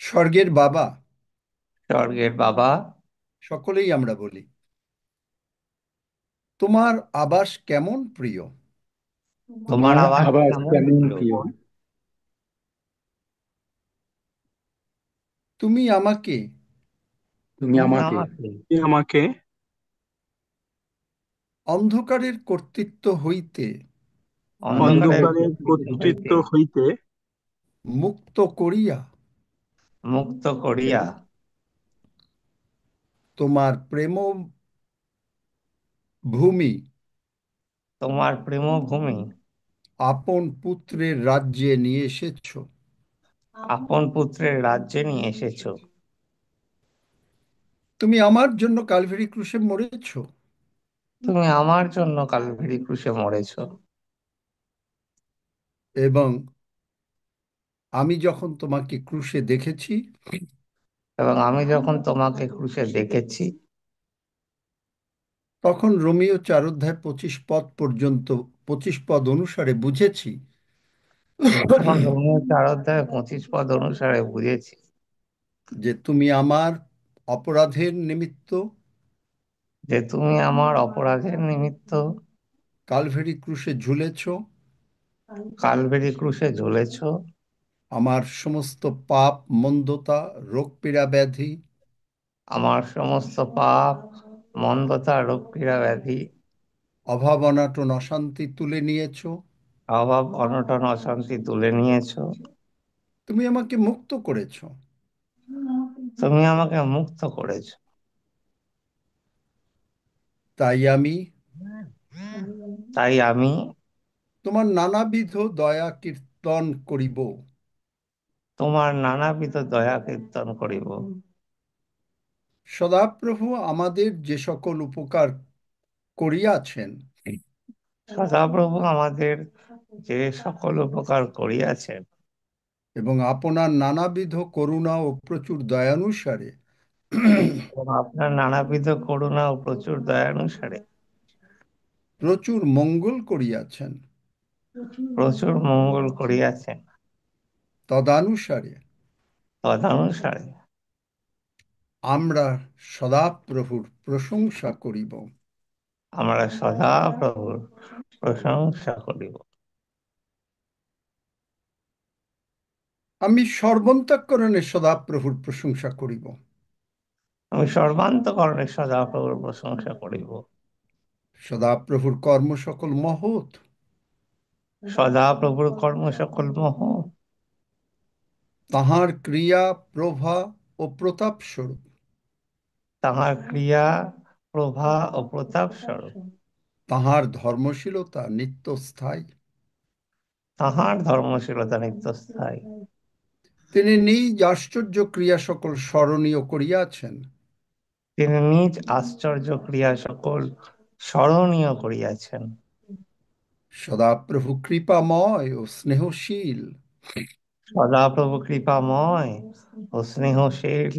স্বর্গের বাবা স্বর্গের বাবা, সকলেই আমরা বলি। তোমার আবাস কেমন প্রিয়? তোমার তোমার আওয়াজ আবার কেমন কেমন প্রিয়? প্রিয়? তুমি আমাকে তুমি তুমি আমাকে আমাকে তুমি আমাকে অন্ধকারের কর্তৃত্ব হইতে অন্ধকারের অন্ধকারের কর্তৃত্ব কর্তৃত্ব হইতে হইতে মুক্ত করিয়া মুক্ত করিয়া তোমার প্রেম ভূমি তোমার প্রেমভূমি আপন পুত্রের রাজ্যে নিয়ে এসেছ। আপন পুত্রের রাজ্যে নিয়ে এসেছো। তুমি আমার জন্য কালভারি ক্রুশে মরেছ তুমি আমার জন্য কালভারি ক্রুশে মরেছো। এবং আমি যখন তোমাকে ক্রুশে দেখেছি, এবং আমি যখন তোমাকে ক্রুশে দেখেছি, তখন রোমিও 4 অধ্যায় 25 পদ পর্যন্ত 25 পদ অনুসারে বুঝেছি তখন রোমিও 4 অধ্যায় 25 পদ অনুসারে বুঝেছি যে তুমি আমার অপরাধের নিমিত্ত যে তুমি আমার অপরাধের নিমিত্ত কালভারি ক্রুশে ঝুলেছ, কালভারি ক্রুশে ঝুলেছো। আমার সমস্ত পাপ, মন্দতা, রোগ পীড়া, ব্যাধি, আমার সমস্ত পাপ, মন্দতা, রোগ পীড়া, ব্যাধি, অভাব, অনাটন, অশান্তি তুলে নিয়েছ। অভাব, অনটন, অশান্তি তুলে নিয়েছো। তুমি আমাকে মুক্ত করেছ। তুমি আমাকে মুক্ত করেছো। তাই আমি তাই আমি তোমার নানাবিধ দয়া কীর্তন করিব। তোমার নানাবিধ দয়া কীর্তন করিব। সদাপ্রভু আমাদের যে সকল উপকার করিয়াছেন, সদাপ্রভু আমাদের যে সকল উপকার করিয়াছেন, এবং আপনার নানাবিধ করুণা ও প্রচুর দয়ানুসারে এবং আপনার নানাবিধ করুণা ও প্রচুর দয়ানুসারে প্রচুর মঙ্গল করিয়াছেন, প্রচুর মঙ্গল করিয়াছেন, তদানুসারে তদানুসারে আমরা সদাপ্রভুর প্রশংসা করিব। আমরা সদাপ্রভুর প্রশংসা করিব। আমি সর্বান্তঃকরণে সদাপ্রভুর প্রশংসা করিব। আমি সর্বান্তঃকরণে সদাপ্রভুর প্রশংসা করিব। সদাপ্রভুর কর্ম সকল মহৎ, সদাপ্রভুর কর্ম সকল মহৎ, তাহার ক্রিয়া, প্রভা ও প্রতাপ স্বরূপ। তাহার ক্রিয়া, প্রভা ও প্রতাপ স্বরূপ। তাহার ধর্মশীলতা নিত্যস্থায়ী। তাহার ধর্মশীলতা নিত্যস্থায়ী। তিনি নিজ আশ্চর্য ক্রিয়া সকল স্মরণীয় করিয়াছেন। তিনি নিজ আশ্চর্য ক্রিয়া সকল স্মরণীয় করিয়াছেন। সদাপ্রভু কৃপাময় ও স্নেহশীল। সদাপ্রভু কৃপাময় ও স্নেহশীল।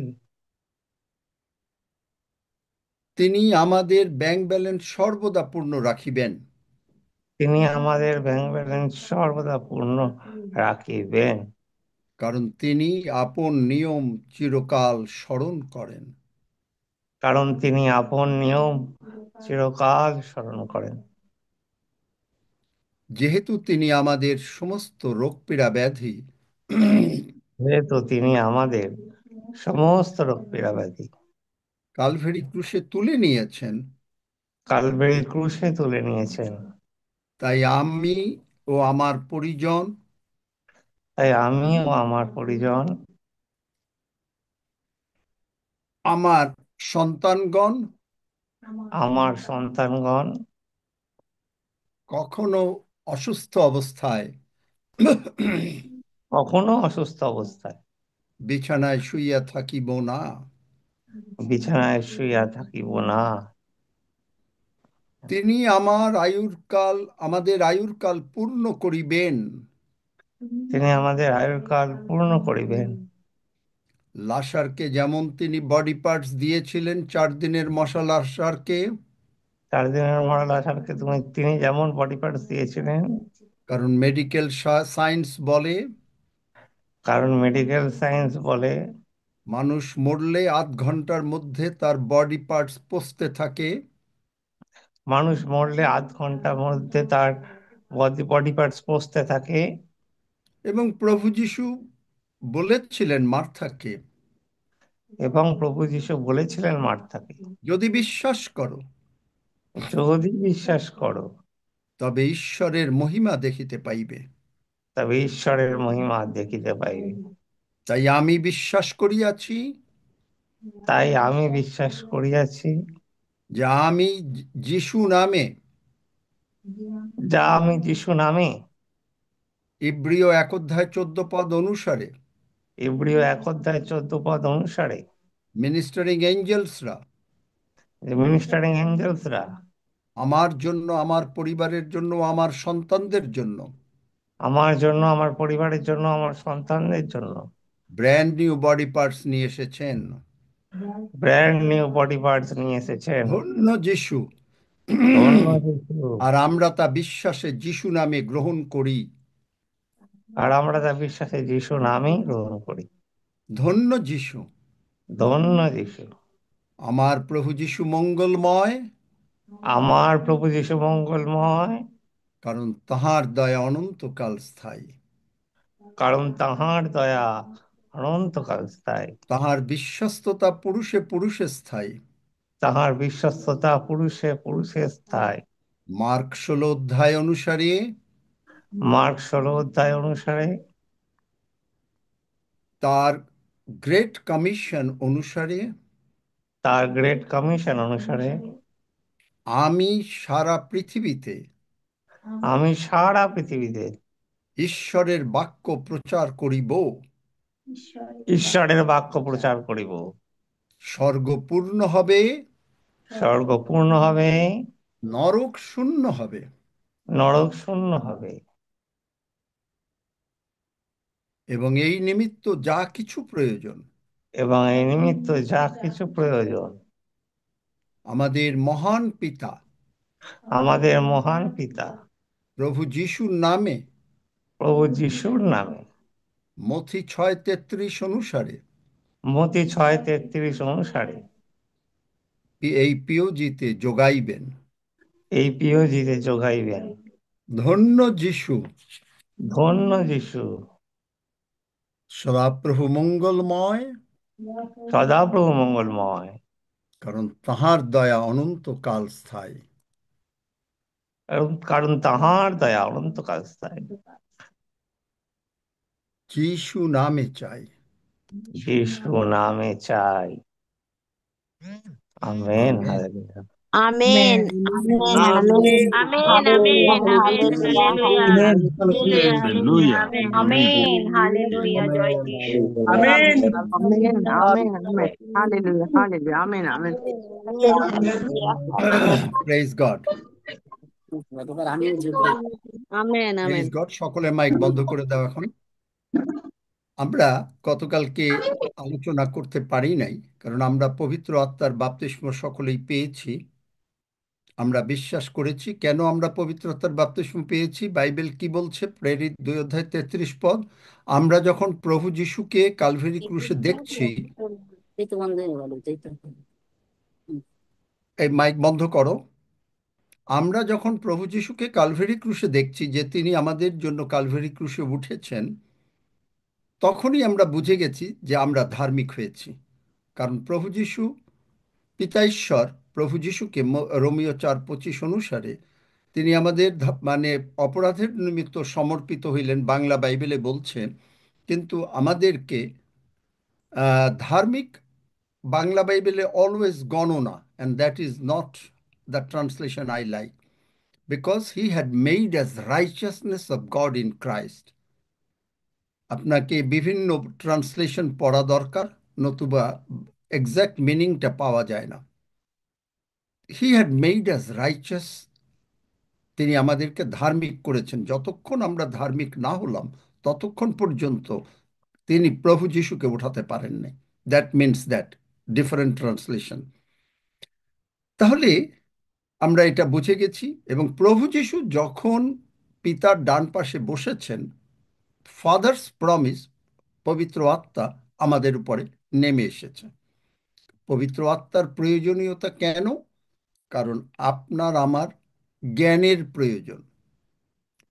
তিনি আমাদের ব্যাংক ব্যালেন্স সর্বদা পূর্ণ রাখিবেন, তিনি আমাদের ব্যাংক ব্যালেন্স সর্বদা পূর্ণ রাখিবেন। কারণ তিনি আপন নিয়ম চিরকাল স্মরণ করেন। কারণ তিনি আপন নিয়ম চিরকাল স্মরণ করেন। যেহেতু তিনি আমাদের সমস্ত রোগ পীড়া, ব্যাধি যেহেতু তিনি আমাদের সমস্ত রোগ পীড়া ব্যাধি কালভারি ক্রুশে তুলে নিয়েছেন, কালভারি ক্রুশে তুলে নিয়েছেন, তাই আমি ও আমার পরিজন, তাই আমি ও আমার পরিজন, আমার সন্তানগণ আমার সন্তানগণ কখনো অসুস্থ অবস্থায় কখনো অসুস্থ অবস্থায় বিছানায় শুইয়া থাকিব না। বিছানায় শুইয়া থাকিব না। তিনি আমাদের আয়ুর কাল পূর্ণ করিবেন। তিনি আমাদের আয়ুর্কাল পূর্ণ করিবেন। লাসারকে যেমন তিনি বডি পার্টস দিয়েছিলেন, 4 দিনের মশা লাসারকে, 4 দিনের মরাল আসারকে তিনি যেমন বডি পার্টস দিয়েছিলেন, কারণ মেডিকেল সায়েন্স বলে কারণ মেডিকেল সায়েন্স বলে মানুষ মরলে আধ ঘন্টার মধ্যে তার বডি পার্টস পচতে থাকে মানুষ মরলে আধ ঘন্টার মধ্যে তার বডি পার্টস পচতে থাকে। এবং প্রভু যীশু বলেছিলেন মার্থাকে, এবং প্রভু যীশু বলেছিলেন মার্থাকে, যদি বিশ্বাস করো যদি বিশ্বাস করো তবে ঈশ্বরের মহিমা দেখিতে পাইবে। তবে ঈশ্বরের মহিমা দেখিতে পাইবে। তাই আমি বিশ্বাস করিয়াছি তাই আমি বিশ্বাস করিয়াছি যে আমি যিশু নামে, যা আমি যিশু নামে, ইব্রিয় 1 অধ্যায় 14 পদ অনুসারে ইব্রিয় 1 অধ্যায় 14 পদ অনুসারে মিনিস্টারিং এঞ্জেলসরা মিনিস্টারিং এঞ্জেলসরা আমার জন্য, আমার পরিবারের জন্য, আমার সন্তানদের জন্য আমার জন্য, আমার পরিবারের জন্য, আমার সন্তানদের জন্য ব্র্যান্ড নিউ বডি পার্টস নিয়ে এসেছেন। ব্র্যান্ড নিউ বডি পার্টস নিয়ে এসেছেন। ধন্য যিশু। ধন্য যিশু। আর আমরা তা বিশ্বাসে যিশু নামে গ্রহণ করি। আর আমরা তা বিশ্বাসে যিশু নামেই গ্রহণ করি। ধন্য যিশু। ধন্য যিশু। আমার প্রভু যিশু মঙ্গলময়, আমার প্রভু যিশু মঙ্গলময়, কারণ তাহার দয়া অনন্তকাল স্থায়ী। কারণ তাহার দয়া অনন্তকাল স্থায়ী। তাহার বিশ্বস্ততা পুরুষে পুরুষে স্থায়ী। তাহার বিশ্বস্ততা পুরুষে পুরুষে স্থায়ী। মার্ক 16 অধ্যায় অনুসারে মার্ক 16 অধ্যায় অনুসারে তার গ্রেট কমিশন অনুসারে তার গ্রেট কমিশন অনুসারে আমি সারা পৃথিবীতে আমি সারা পৃথিবীতে ঈশ্বরের বাক্য প্রচার করিব। ঈশ্বরের বাক্য প্রচার করিব। স্বর্গ পূর্ণ হবে, স্বর্গ পূর্ণ হবে, নরক শূন্য হবে। নরক শূন্য হবে। এবং এই নিমিত্ত যা কিছু প্রয়োজন এবং এই নিমিত্ত যা কিছু প্রয়োজন আমাদের মহান পিতা আমাদের মহান পিতা প্রভু যিশুর নামে প্রভু যিশুর নামে মথি 6:33 অনুসারে মতি 6:33 অনুসারে এই পিওজিতে যোগাইবেন। এই পিওজিতে যোগাইবেন। ধন্য যিশু। ধন্য যিশু। সদাপ্রভু মঙ্গলময়, সদাপ্রভু মঙ্গলময়, কারণ তাহার দয়া অনন্তকাল স্থায়ী। কারণ তাহার দয়া অনন্তকাল স্থায়ী। যিশু নামে চাই। যিশু নামে চাই। Amen. Amen. Hallelujah. Amen. Amen. Amen. Amen, Hallelujah. amen, amen, Hallelujah. hallelujah. Hallelujah. Hallelujah, hallelujah, Hallelujah. amen. Amen. Amen, hallelujah, joy to you. Amen. Amen. Hallelujah. Amen. Amen. Hallelujah. Hallelujah. Amen. Amen. Amen, hallelujah, hallelujah. Praise God. Amen, praise amen. God. সকলে mic বন্ধ করে দাও এখন। আমরা গতকালকে আলোচনা করতে পারি নাই, কারণ আমরা পবিত্র আত্মার বাপ্তিস্ম সকলেই পেয়েছি। আমরা বিশ্বাস করেছি। কেন আমরা পবিত্র আত্মার বাপ্তিস্ম পেয়েছি? বাইবেল কি বলছে? প্রেরিত 2 অধ্যায় 33 পদ। আমরা যখন প্রভু যিশুকে কালভেরি ক্রুশে দেখছি, এই মাইক বন্ধ করো। আমরা যখন প্রভু যিশুকে কালভেরি ক্রুশে দেখছি যে তিনি আমাদের জন্য কালভেরি ক্রুশে উঠেছেন, তখনই আমরা বুঝে গেছি যে আমরা ধার্মিক হয়েছি। কারণ প্রভু যিশু পিতা ঈশ্বর প্রভু যিশুকে রোমীয় 4:25 অনুসারে তিনি আমাদের মানে অপরাধের নিমিত্ত সমর্পিত হইলেন, বাংলা বাইবেলে বলছে। কিন্তু আমাদেরকে ধার্মিক বাংলা বাইবেলে অলওয়েজ গণনা, and that is not the translation I like, because he had made as righteousness of God in Christ. আপনাকে বিভিন্ন ট্রান্সলেশন পড়া দরকার, নতুবা এক্সাক্ট মিনিংটা পাওয়া যায় না। হি হ্যাড মেড অ্যাজ রাইচিয়াস, তিনি আমাদেরকে ধার্মিক করেছেন। যতক্ষণ আমরা ধার্মিক না হলাম ততক্ষণ পর্যন্ত তিনি প্রভু যিশুকে উঠাতে পারেননি। That means that different translation. তাহলে আমরা এটা বুঝে গেছি। এবং প্রভু যিশু যখন পিতার ডান পাশে বসেছেন, ফাদার্স প্রমিস, পবিত্র আত্মা আমাদের উপরে নেমে এসেছে। পবিত্র আত্মার প্রয়োজনীয়তা কেন? কারণ আপনার আমার জ্ঞানের প্রয়োজন।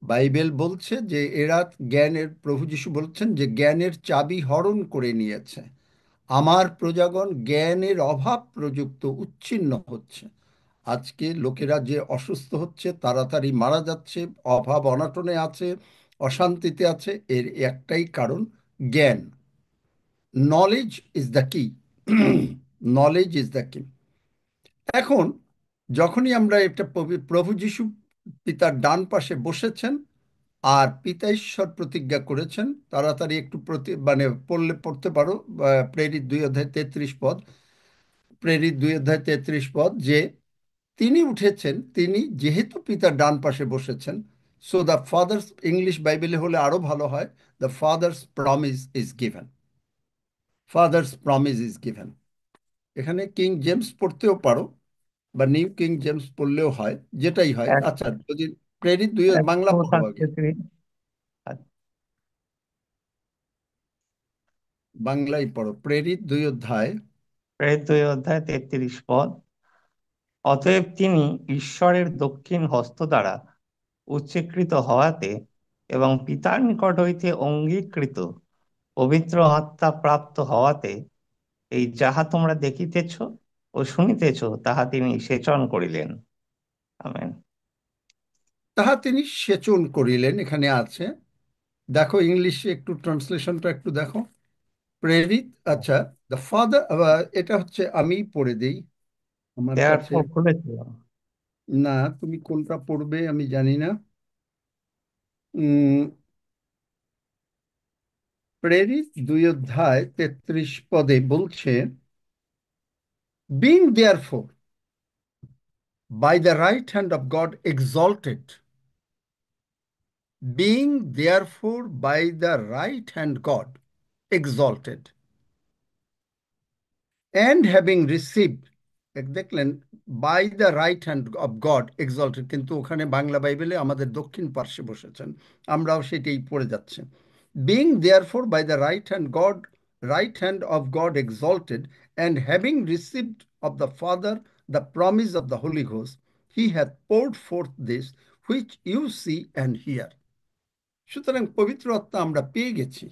বাইবেল বলছে যে এরা জ্ঞানের, প্রভু যিশু বলছেন যে জ্ঞানের চাবি হরণ করে নিয়েছে। আমার প্রজাগণ জ্ঞানের অভাব প্রযুক্ত উচ্ছিন্ন হচ্ছে। আজকে লোকেরা যে অসুস্থ হচ্ছে, তাড়াতাড়ি মারা যাচ্ছে, অভাব অনটনে আছে, অশান্তিতে আছে, এর একটাই কারণ, জ্ঞান। নলেজ ইজ দ্য কি। নলেজ ইজ দ্য কি। এখন যখনই আমরা এটা প্রভু যিশু পিতার ডান পাশে বসেছেন আর পিতা ঈশ্বর প্রতিজ্ঞা করেছেন, তাড়াতাড়ি একটু মানে পড়তে পারো, প্রেরিত 2 অধ্যায় 33 পদ, প্রেরিত 2 অধ্যায় 33 পদ, যে তিনি উঠেছেন, তিনি যেহেতু পিতার ডান পাশে বসেছেন, সো দ্য ফাদার্স, ইংলিশ বাইবেলে হলে আরো ভালো হয়, the father's promise is given. Father's promise is given. এখানে কিং জেমস পড়তেও পারো বা নিউ কিং জেমস পড়লেও হয়, যেটাই হয়। এক আচ্ছা, যদি প্রেরিত বাংলা একশো পড়ো আগে, 33 বাংলায় পড়ো, প্রেরিত 2 অধ্যায়। প্রেরিত 2 অধ্যায় 33 পদ। অতএব তিনি ঈশ্বরের দক্ষিণ হস্ত দ্বারা উচ্চীকৃত হওয়াতে এবং পিতার নিকট হইতে অঙ্গীকৃত পবিত্র আত্মা প্রাপ্ত হওয়াতে এই যাহা তোমরা দেখিতেছ ও শুনিতেছ তাহা তিনি সেচন করিলেন। আমেন। তাহা তিনি সেচন করিলেন, এখানে আছে। দেখো ইংলিশে একটু ট্রান্সলেশনটা একটু দেখো, প্রেরিত। আচ্ছা, দ্য ফাদার, এটা হচ্ছে, আমি পড়ে দিই আমার দেয়ার কাছে। ফর খুলেছিল। না, তুমি কোনটা পড়বে আমি জানি না। উম, প্রেরিত 2 অধ্যায় 33 পদে বলছে, being therefore by the right hand of God exalted, being therefore by the right hand God exalted, and having received, দেখলেন, by the right hand of God exalted, কিন্তু ওখানে বাংলা বাইবেলে আমাদের দক্ষিণ পার্শ্বে বসেছেন, আমরাও সেটাই পড়ে যাচ্ছে। Being therefore by the right hand of God exalted, and having received of the Father the promise of the Holy Ghost, he hath poured forth this which you see and hear. সুতরাং পবিত্র আত্মা আমরা পেয়ে গেছি।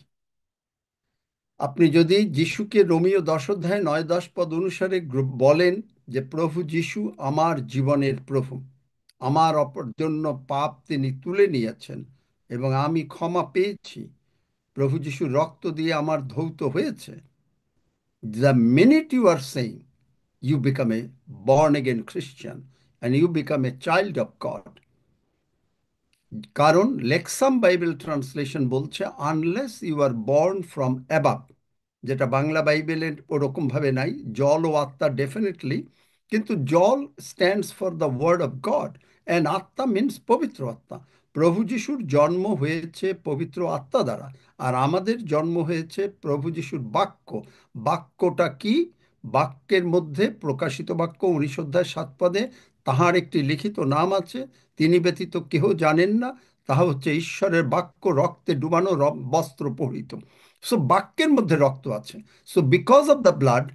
আপনি যদি যিশুকে রোমীয় 10 অধ্যায় 9-10 পদ অনুসারে বলেন যে প্রভু যিশু আমার জীবনের প্রভু, আমার জন্য পাপ তিনি তুলে নিয়েছেন এবং আমি ক্ষমা পেয়েছি, প্রভু যিশু রক্ত দিয়ে আমার ধৌত হয়েছে, the minute you are saying, you become a born again Christian and you become a child of God. কারণ লেক্সাম বাইবেল ট্রান্সলেশন বলছে, unless you are born from above, যেটা বাংলা বাইবেলের ওরকম ভাবে নাই। জল ও আত্মা ডেফিনেটলি, কিন্তু জল stands for the word of God and আত্মা মিনস পবিত্র আত্মা। প্রভু যিশুর জন্ম হয়েছে পবিত্র আত্মা দ্বারা, আর আমাদের জন্ম হয়েছে প্রভু যিশুর বাক্য। বাক্যটা কি? বাক্যের মধ্যে প্রকাশিত বাক্য 19 অধ্যায় 7 পদে, তাহার একটি লিখিত নাম আছে, তিনি ব্যতীত কেহ জানেন না, তাহা হচ্ছে ঈশ্বরের বাক্য রক্তে ডুবানো, বস্ত্র পরিহিত। সো বাক্যের মধ্যে রক্ত আছে। So because of the blood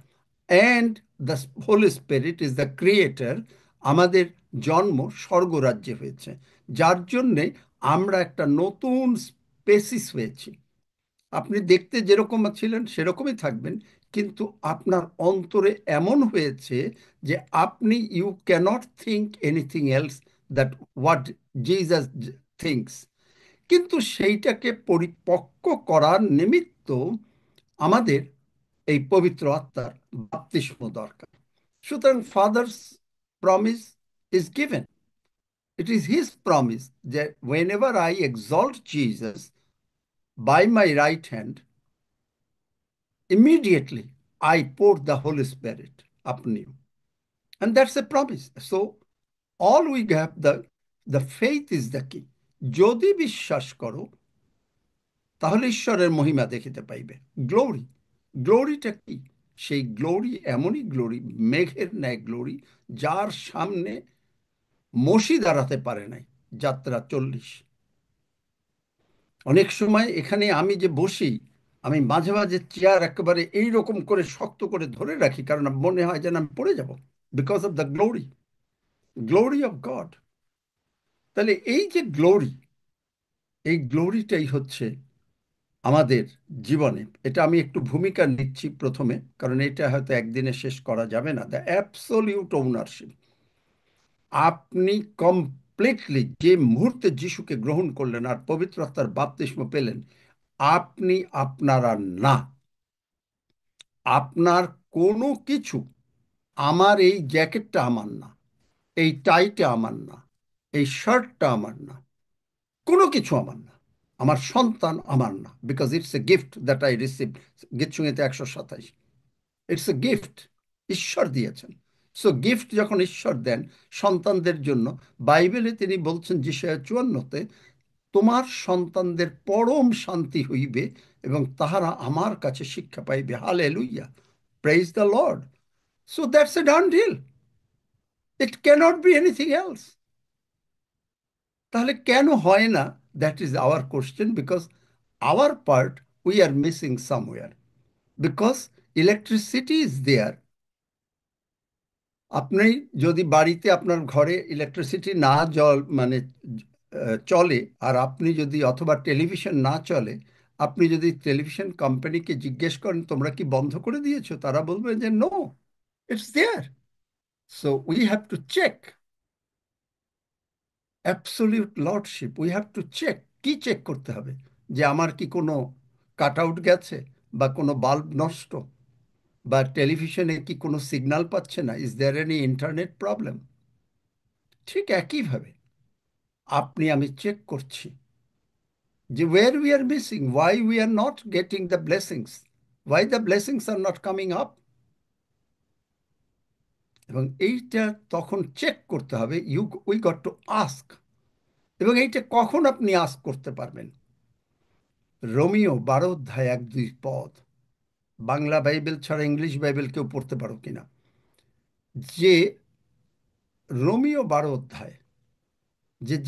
and the Holi spirit is the creator, আমাদের জন্ম স্বর্গরাজ্যে হয়েছে, যার জন্যে আমরা একটা নতুন স্পেসিস হয়েছি। আপনি দেখতে যেরকম ছিলেন সেরকমই থাকবেন, কিন্তু আপনার অন্তরে এমন হয়েছে যে আপনি, you cannot think anything else that what Jesus thinks. কিন্তু সেইটাকে পরিপক্ক করার নিমিত্ত আমাদের এই পবিত্র আত্মার বাপ্তিস্ম দরকার। সুতরাং father's promise is given. It is his promise যে whenever I exalt Jesus by my right hand, immediately I pour the Holy Spirit upon you. And that's a promise. So all we have, the faith is the key. যদি বিশ্বাস করো তাহলে ঈশ্বরের মহিমা দেখিতে পাইবে। Glory, গ্লোরিটা কি? সেই glory এমনই গ্লোরি, মেঘের ন্যায় গ্লোরি, যার সামনে মসি দাঁড়াতে পারে নাই। যাত্রা 40। অনেক সময় এখানে আমি যে বসি, আমি মাঝে মাঝে চেয়ার একেবারে এইরকম করে শক্ত করে ধরে রাখি, কারণ মনে হয় যেন আমি পড়ে যাব, because of the glory of god. তাহলে এই যে গ্লোরি, এই গ্লোরিটাই হচ্ছে আমাদের জীবনে। এটা আমি একটু ভূমিকা নিচ্ছি প্রথমে, কারণ এটা হয়তো একদিনে শেষ করা যাবে না। The absolute ownership. আপনি কমপ্লিটলি যে মুহূর্তে যিশুকে গ্রহণ করলেন আর পবিত্র আত্মার বাপ্তিস্ম পেলেন, আপনি আপনার আর না। আপনার কোনো কিছু, আমার এই জ্যাকেটটা আমার না, এই টাইটা আমার না, এই শার্টটা আমার না, কোনো কিছু আমার না, আমার সন্তান আমার না, because it's a gift that I receive. গীতসংহিতা 127। ইটস এ গিফট, ঈশ্বর দিয়েছেন। সো গিফট যখন ঈশ্বর দেন সন্তানদের জন্য, বাইবেলে তিনি বলছেন যিশায়া 54-তে, তোমার সন্তানদের পরম শান্তি হইবে এবং তাহারা আমার কাছে শিক্ষা পাইবে। Hallelujah, praise the Lord. So that's a done deal, it can't be anything else. তাহলে কেন হয় না? That is our question, because our part we are missing somewhere. Because electricity is there. আপনি যদি বাড়িতে আপনার ঘরে ইলেকট্রিসিটি না মানে চলে, আর আপনি যদি, অথবা টেলিভিশন না চলে, আপনি যদি টেলিভিশন কোম্পানিকে জিজ্ঞেস করেন তোমরা কি বন্ধ করে দিয়েছো, তারা বলবে যে no, it's there. So we have to check absolute lordship. We have to check. কি চেক করতে হবে? যে আমার কি কোনো কাট আউট গেছে, বা কোনো বাল্ব নষ্ট, বা টেলিভিশনে কি কোনো সিগন্যাল পাচ্ছে না, is there any internet problem? ঠিক একইভাবে আপনি আমি চেক করছি যে where we are missing, why we are not getting the blessings, why the blessings are not coming up. এবং এইটা তখন চেক করতে হবে। We got to ask. এবং এইটা কখন আপনি আস্ক করতে পারবেন? রোমিও 12 অধ্যায় 1-2 পদ। বাংলা বাইবেল ছাড়া ইংলিশ বাইবেল কেউ পড়তে পারো কিনা, যে রোমিও 12 অধ্যায়,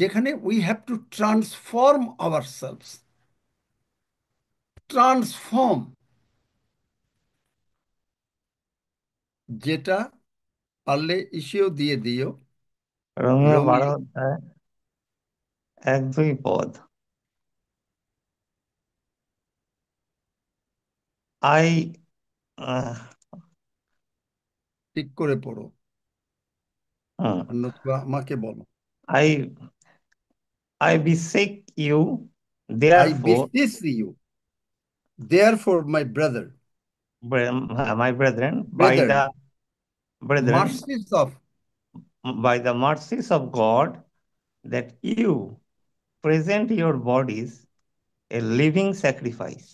যেখানে we have to transform ourselves. Transform, যেটা পারলে ইসিও দিয়ে দিও। রোমিও বারো রোমিও, অধ্যায় 1-2 পদ। আই ঠিক করে পড়ো, অন্যথা আমাকে বলো। I I beseech you I therefore, beseech you, therefore, my my brethren, brethren, brethren, mercies of, by the mercies of God, that you present your bodies a living sacrifice,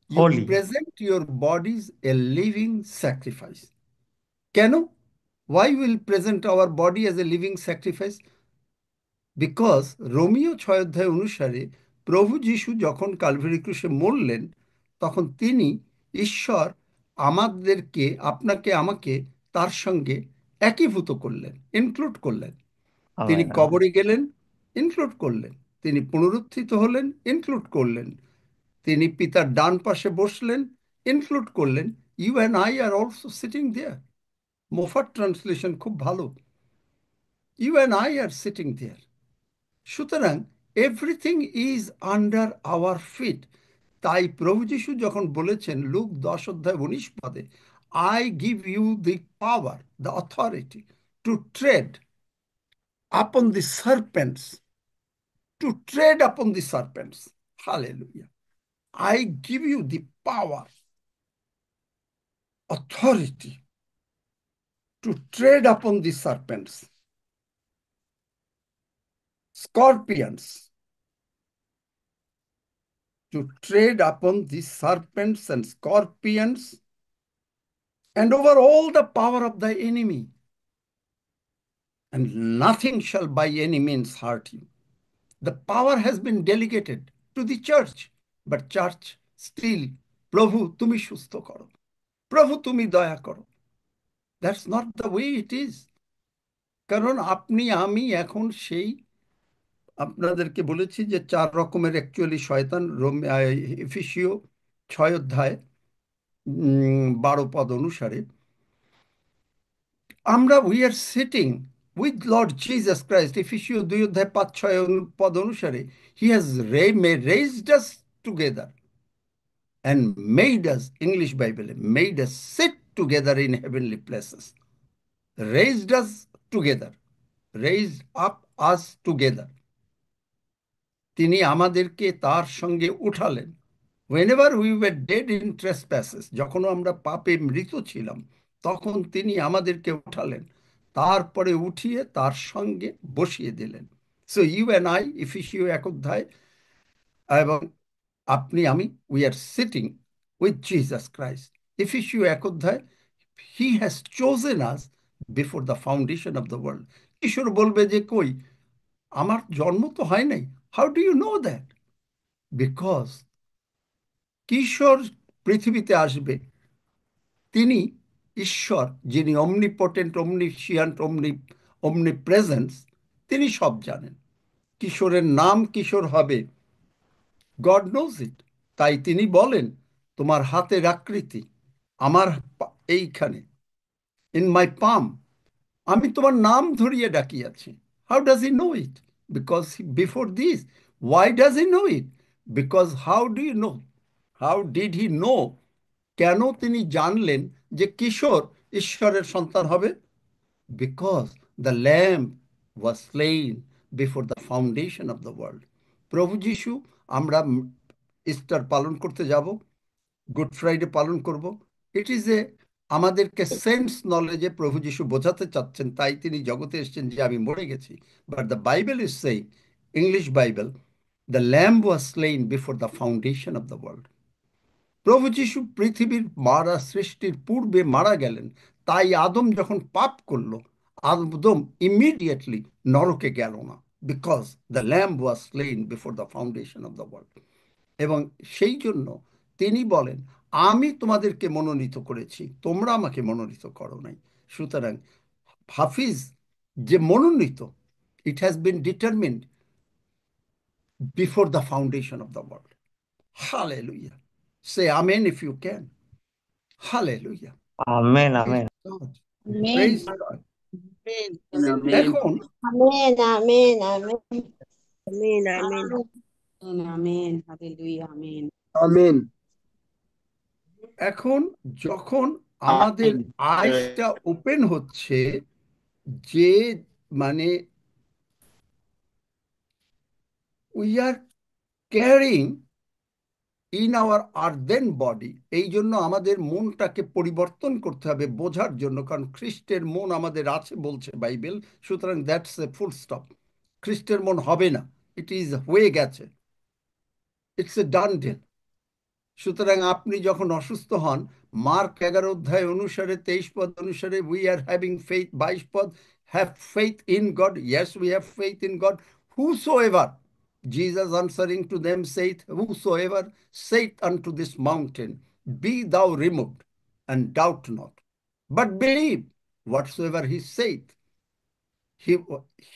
you holy. present your bodies a living sacrifice. কেন? Why will present our body as a living sacrifice? Because Romeo 6 অধ্যায় অনুসারে প্রভু যীশু যখন কালভারি ক্রুশে মরলেন, তখন তিনি, ঈশ্বর, আমাদেরকে, আপনাকে আমাকে তার সঙ্গে একীভূত করলেন, ইনক্লুড করলেন। তিনি Amen. Amen. কবরে গেলেন, ইনক্লুড করলেন। তিনি পুনরুত্থিত হলেন, ইনক্লুড করলেন। তিনি পিতার ডান পাশে বসলেন, ইনক্লুড করলেন। You and I are also sitting there. Moffatt translation খুব ভালো। You and I are sitting there. সুতরাং everything is under our feet. তাই প্রভু যীশু যখন বলেছেন লুক 10 অধ্যায় 19 পদে, I give you the power, the authority to tread upon the serpents, to tread upon the serpents. Hallelujah. I give you the power, authority to tread upon the serpents, scorpions, to tread upon the serpents and scorpions, and over all the power of the enemy. And nothing shall by any means hurt you. The power has been delegated to the church, but church still, প্রভু তুমি সুস্থ করো, প্রভু তুমি দয়া করো। That's not the way it is. কারণ আপনি আমি এখন সেই আপনাদেরকে বলেছি যে 4 রকমের অ্যাকচুয়ালি শয়তান এফেসীয় 6 অধ্যায় 12 পদ অনুসারে আমরা we are sitting with Lord Jesus Christ. এফেসীয় 2 অধ্যায় 5-6 পদ অনুসারে he has raised us together and made us, English Bible, made us sit together in heavenly places. Raised us together, raised up us together. তিনি আমাদেরকে তার সঙ্গে উঠালেন। Whenever we were dead in trespasses, যখন আমরা পাপে মৃত ছিলাম, তখন তিনি আমাদেরকে উঠালেন, তারপরে উঠিয়ে তার সঙ্গে বসিয়ে দিলেন। So you and I, এফেসীয় 1 অধ্যায় এবং আপনি আমি, we are sitting with Jesus Christ. এফেসীয় 1 অধ্যায়, he has chosen us before the foundation of the world. ঈশ্বর বলবে যে কই আমার জন্ম তো হয় নাই। How do you know that? Because কিশোর পৃথিবীতে আসবে, তিনি ঈশ্বর, যিনি অমনিপটেন্ট, অমনিশিয়ান্ট, অমনিপ্রেজেন্স, তিনি সব জানেন। কিশোরের নাম কিশোর হবে, গড নোজ ইট। তাই তিনি বলেন তোমার হাতের আকৃতি আমার এইখানে, ইন মাই পাম, আমি তোমার নাম ধরিয়ে ডাকিয়াছি। How does he know it? Because before this. Why does he know it? Because how do you know? How did he know? কেন তিনি জানলেন যে কিশোর ঈশ্বরের সন্তান হবে? Because the lamb was slain before the foundation of the world. প্রভু যিশু, আমরা ইস্টার পালন করতে যাব, গুড ফ্রাইডে পালন করব, ইট ইজ আমাদেরকে সেন্স নলেজে প্রভু যিশু বোঝাতে চাচ্ছেন, তাই তিনি জগতে এসেছেন যে আমি মরে গেছি। But the Bible is saying, English Bible, the lamb was slain before the foundation of the world. প্রভু যিশু পৃথিবীর সৃষ্টির পূর্বে মারা গেলেন। তাই আদম যখন পাপ করলো, আদম ইমিডিয়েটলি নরকে গেল না, because the lamb was slain before the foundation of the world. এবং সেই জন্য তিনি বলেন আমি তোমাদেরকে মনোনীত করেছি, তোমরা আমাকে মনোনীত করো নাই। সুতরাং হাফিজ যে মনোনীত, it has been determined before the foundation of the world. Hallelujah. Say amen if you can. Hallelujah. Amen, Praise amen. God. Amen. Praise God. Amen. Amen. এখন Amen, amen, amen. Amen. Amen. Amen, amen. Hallelujah, amen. Amen. এখন যখন আমাদের আইসটা open হচ্ছে, যে মানে we are carrying in our আর্দেন body, এই জন্য আমাদের মনটাকে পরিবর্তন করতে হবে বোঝার জন্য, কারণ খ্রিস্টের মন আমাদের আছে বলছে বাইবেল। সুতরাং দ্যাটস এ ফুল স্টপ। খ্রিস্টের মন হবে না, ইট ইজ হয়ে গেছে, ইটস এ ডান ডিল। সুতরাং আপনি যখন অসুস্থ হন, মার্ক 11 অধ্যায় অনুসারে 23 পদ অনুসারে, উই আর হ্যাভিং ফেইথ, 22 পদ, have faith in God, yes we have faith in God, whosoever, Jesus answering to them saith, whosoever saith unto this mountain, be thou removed, and doubt not, but believe whatsoever he saith,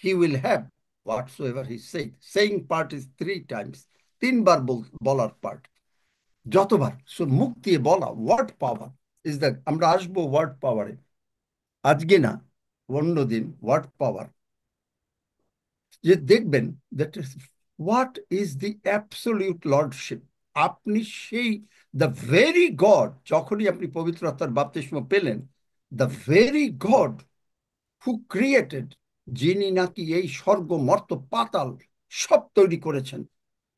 he will have whatsoever he saith. Saying part is 3 times, 3 বার বলার part, যতবার। So মুখ দিয়ে বলা, word power is the, আমরা আসবো word পাওয়ারে, আজকে না অন্যদিন। ওয়ার্ড পাওয়ার যে দেখবেন, that is what is the absolute lordship. আপনি সেই দ্য ভেরি গড, যখনই আপনি পবিত্র আত্মার বাপ্তিস্ম পেলেন, the very god who created, যিনি নাকি এই স্বর্গ মর্ত পাতাল সব তৈরি করেছেন,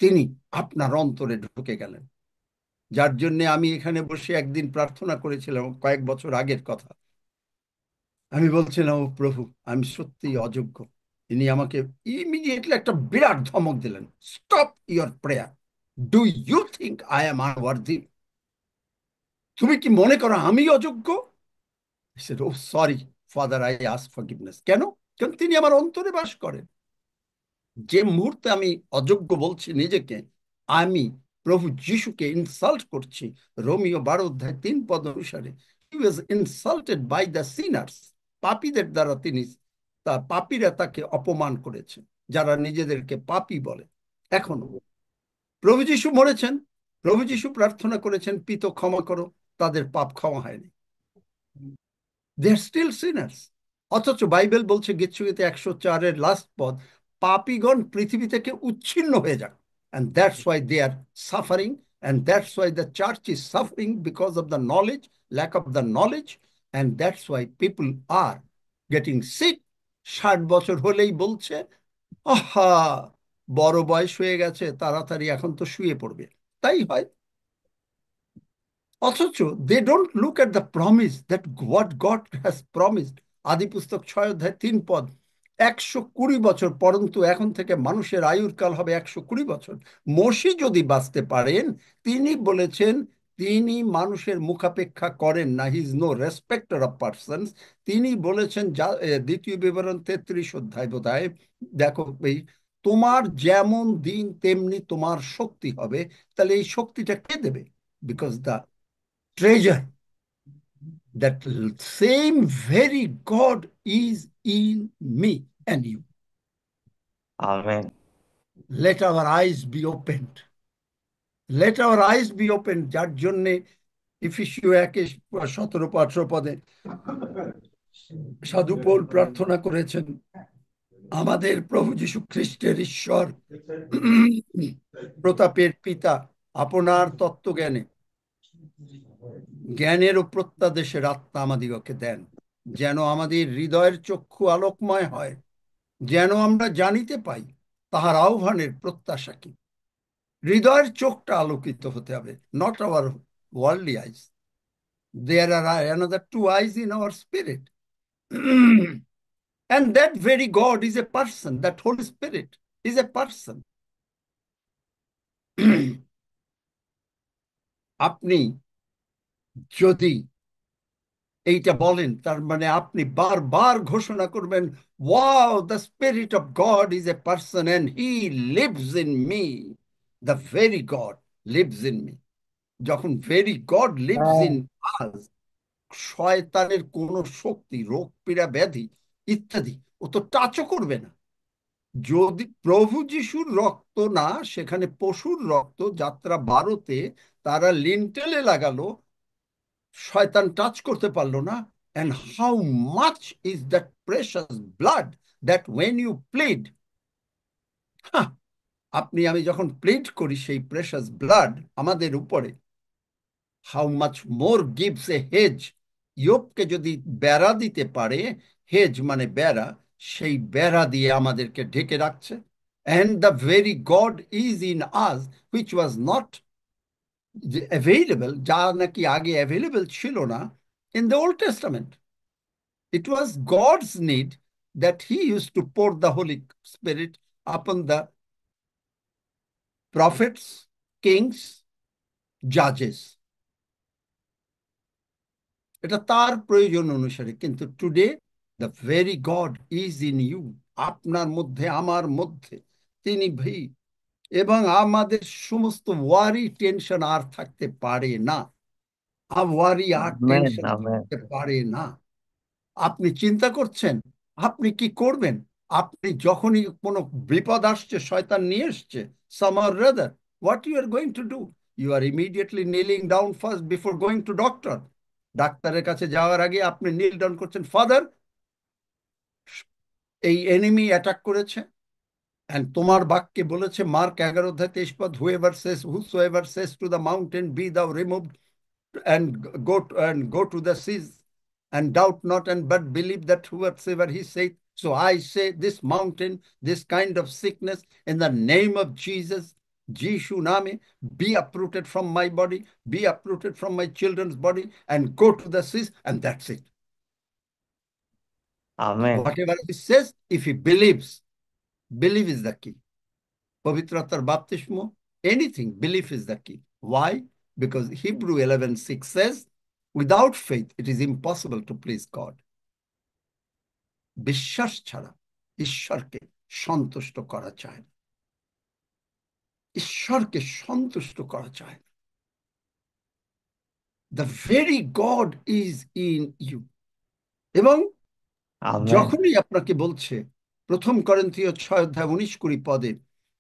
তিনি আপনার অন্তরে ঢুকে গেলেন। যার জন্য আমি এখানে বসে একদিন প্রার্থনা করেছিলাম, কয়েক বছর আগের কথা। আমি বলছিলাম, ও প্রভু, আমি সত্যি অযোগ্য। তিনি আমাকে ইমিডিয়েটলি একটা বিরাট ধমক দিলেন, stop your prayer, do you think I am unworthy? তুমি কি মনে করো আমি অযোগ্য? Oh sorry father, I ask forgiveness. কেন? কারণ তিনি আমার অন্তরে বাস করেন। যে মুহূর্তে আমি অযোগ্য বলছি নিজেকে, আমি প্রভু যিশুকে ইনসাল্ট করছি। রোমিও 12 অধ্যায় 3 পদ অনুসারে, he was insulted by the sinners, পাপীদের দ্বারা তিনি, পাপীরা তাকে অপমান করেছে। যারা নিজেদেরকে পাপী বলে। এখনো প্রভু যীশু মরেছেন, প্রভু যীশু প্রার্থনা করেছেন, পিতা ক্ষমা করো, তাদের পাপ ক্ষমা হয়নি। দে আর স্টিল সিনার্স। অথচ বাইবেল বলছে গীতসংগীতে 104-এর লাস্ট পদ, পাপীগণ পৃথিবী থেকে উচ্ছিন্ন হয়ে যাক। And that's why they are suffering, and that's why the church is suffering because of the knowledge, lack of the knowledge, and that's why people are getting sick. 60 বছর হলেই বলছে, আহা বড় বয়স হয়ে গেছে, তাড়াতাড়ি এখন তো শুয়ে পড়বে। তাই হয়। অথচ they don't look at the promise that what God has promised. আদি পুস্তক 6 অধ্যায় 3 পদ, 120 বছর, পরন্তু এখন থেকে মানুষের আয়ুর কাল হবে 120 বছর। মসি যদি বাঁচতে পারেন, তিনি বলেছেন, তিনি মানুষের মুখাপেক্ষা করেন না, he is no respecter of persons. তিনি বলেছেন, দ্বিতীয় বিবরণ 33 অধ্যায় বোধহয়, দেখো এই, তোমার যেমন দিন তেমনি তোমার শক্তি হবে। তাহলে এই শক্তিটা কে দেবে? Because the treasure, that same very God is in me and you. Amen. Let our eyes be opened. Let our eyes be opened. যার জন্যে ইফিসীয় 1:17-18 পদে সাধু পৌল প্রার্থনা করেছেন, আমাদের প্রভু যীশু খ্রিস্টের ঈশ্বর প্রতাপের পিতা আপনার তত্ত্বজ্ঞানে জ্ঞানের ও প্রত্যাদেশের আত্মা আমাদিগকে দেন, যেন আমাদের হৃদয়ের চক্ষু আলোকময় হয়, যেন আমরা জানিতে পাই তাহার আহ্বানের প্রত্যাশা কি। হৃদয়ের চোখটা আলোকিত হতে হবে, not our worldly eyes. There are another 2 eyes in our spirit. And that very God is a person. That Holy Spirit is a person. আপনি যদি এইটা বলেন, তার মানে আপনি বারবার ঘোষণা করবেন, wow, the Spirit of God is a person and he lives in me. The very God lives in me. যখন very God lives in us, শয়তানের কোনো শক্তি, রোগ পীড়া ব্যাধি ইত্যাদি ও তো টাচও করবে না। যদি প্রভু যিশুর রক্ত না, সেখানে পশুর রক্ত, যাত্রা 12-তে তারা লিন্টেলে লাগালো, শয়তান টাচ করতে পারলো না। And how much is that precious blood that when you plead, আপনি আমি যখন প্লিড করি সেই প্রেশাস ব্লাড আমাদের উপরে, how much more gives a hedge. ইয়োবকে যদি বেড়া দিতে পারে, হেজ মানে বেড়া, সেই বেড়া দিয়ে আমাদেরকে ঢেকে রাখছে। And the very God is in us, which was not available, যা নাকি আগে অ্যাভেলেবল ছিল না in the Old Testament. It was God's need that he used to pour the Holy Spirit upon the prophets, kings, judges. এটা তার প্রয়োজন অনুসারে। কিন্তু today the very God is in you, আপনার মধ্যে, আমার মধ্যে তিনি ভাই। এবং আমাদের সমস্ত ওয়ারি টেনশন আর থাকতে পারে না। ওয়ারি আর আমেন। Tension amen. থাকতে পারে না। আপনি চিন্তা করছেন আপনি কি করবেন, আপনি যখনই কোনো বিপদ আসছে, শয়তান নিয়ে এসছে, somehow or other, what you are going to do? You are immediately kneeling down first before going to doctor. ডাক্তারের কাছে যাওয়ার আগে আপনি নীল ডাউন করছেন, ফাদার এই এনিমি অ্যাটাক করেছে, and তোমার বাক্যে বলেছে মার্ক 11-23 পদ, whosoever says to the mountain be thou removed and go to the seas and doubt not and but believe that whatsoever he saith. So I say this mountain, this kind of sickness, in the name of Jesus, Jishu name, be uprooted from my body, be uprooted from my children's body, and go to the seas, and that's it. Amen. Whatever he says, if he believes, believe is the key. পবিত্র আত্মার বাপ্তিস্ম, anything, belief is the key. Why? Because Hebrew 11:6 says, without faith it is impossible to please God. বিশ্বাস ছাড়া ঈশ্বরকে সন্তুষ্ট করা যায় না। ঈশ্বরকে সন্তুষ্ট করা যায় না। The very God is in you. এবং আমেন। যখনই আপনাকে বলছে প্রথম করিন্থীয় 6:19-20 পদে,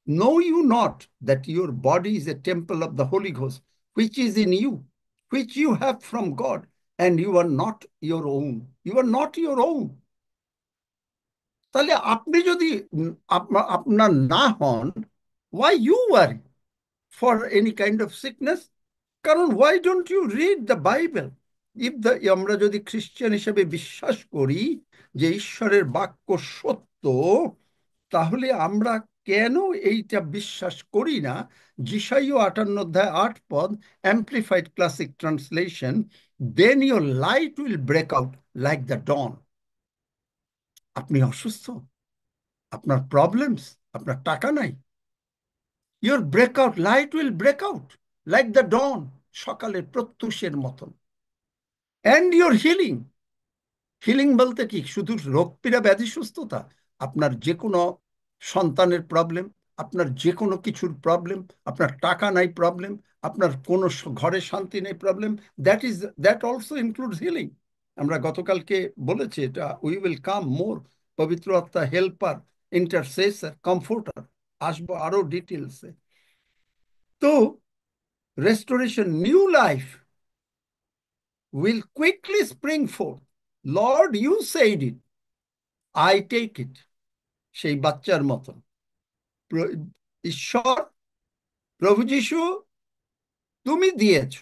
know you not that your body is a temple of the Holy Ghost, which is in you, which you have from God, and you are not your own. You are not your own. তাহলে আপনি যদি আপনার না হন, why you worry for any kind of sickness? কারণ why don't you read the Bible? আমরা যদি খ্রিস্টান হিসেবে বিশ্বাস করি যে ঈশ্বরের বাক্য সত্য, তাহলে আমরা কেন এইটা বিশ্বাস করি না? যিশাইয় 58:8 amplified classic translation, then your light will break out like the dawn. আপনি অসুস্থ, আপনার প্রবলেমস, আপনার টাকা নাই, your breakout light will break out like the dawn, সকালের প্রত্যুষের মতন, and your healing. হিলিং বলতে কি? শুধু রোগ পীড়া ব্যাধি সুস্থতা? আপনার যে কোনো সন্তানের প্রবলেম, আপনার যে কোনো কিছুর প্রবলেম, আপনার টাকা নাই প্রবলেম, আপনার কোনো ঘরে শান্তি নেই problem, that also includes healing. আমরা গতকালকে বলেছি এটা, উই উইল কাম মোর, পবিত্র আত্মা, হেল্পার, ইন্টারসেসর, কমফোর্টার, আসবো আরো ডিটেলসে। তো restoration, new life will quickly spring forth. Lord, you said it, I take it. সেই বাচ্চার মতন ঈশ্বর, প্রভু যিশু, তুমি দিয়েছ,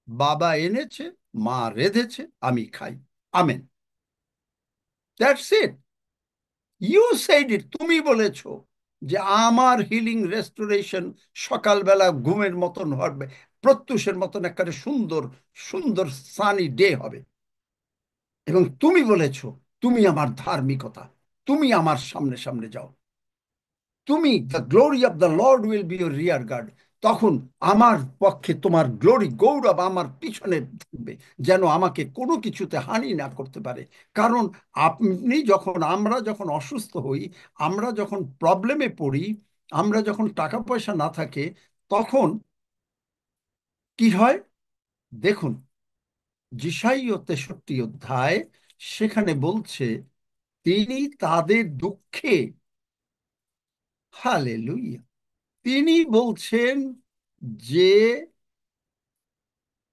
বাবা এনেছে, মা রেঁধেছে, আমি খাই, amen. That's it, you said it, তুমি বলেছ যে আমার হিলিং রেস্টোরেশন সকালবেলা ঘুমের মতন হবে, প্রত্যুষের মতন একটা সুন্দর সুন্দর সানি ডে হবে। এবং তুমি বলেছ তুমি আমার ধার্মিকতা, তুমি আমার সামনে সামনে যাও, তুমি, the glory of the Lord will be your rear guard. তখন আমার পক্ষে তোমার গ্লোরি, গৌরব আমার পিছনে থাকবে, যেন আমাকে কোনো কিছুতে হানি না করতে পারে। কারণ আপনি যখন, আমরা যখন অসুস্থ হই, আমরা যখন প্রবলেমে পড়ি, আমরা যখন টাকা পয়সা না থাকে, তখন কি হয় দেখুন, যিশাইয় 63 সেখানে বলছে তিনি তাদের দুঃখে, হালেলুয়া, তিনি বলছেন যে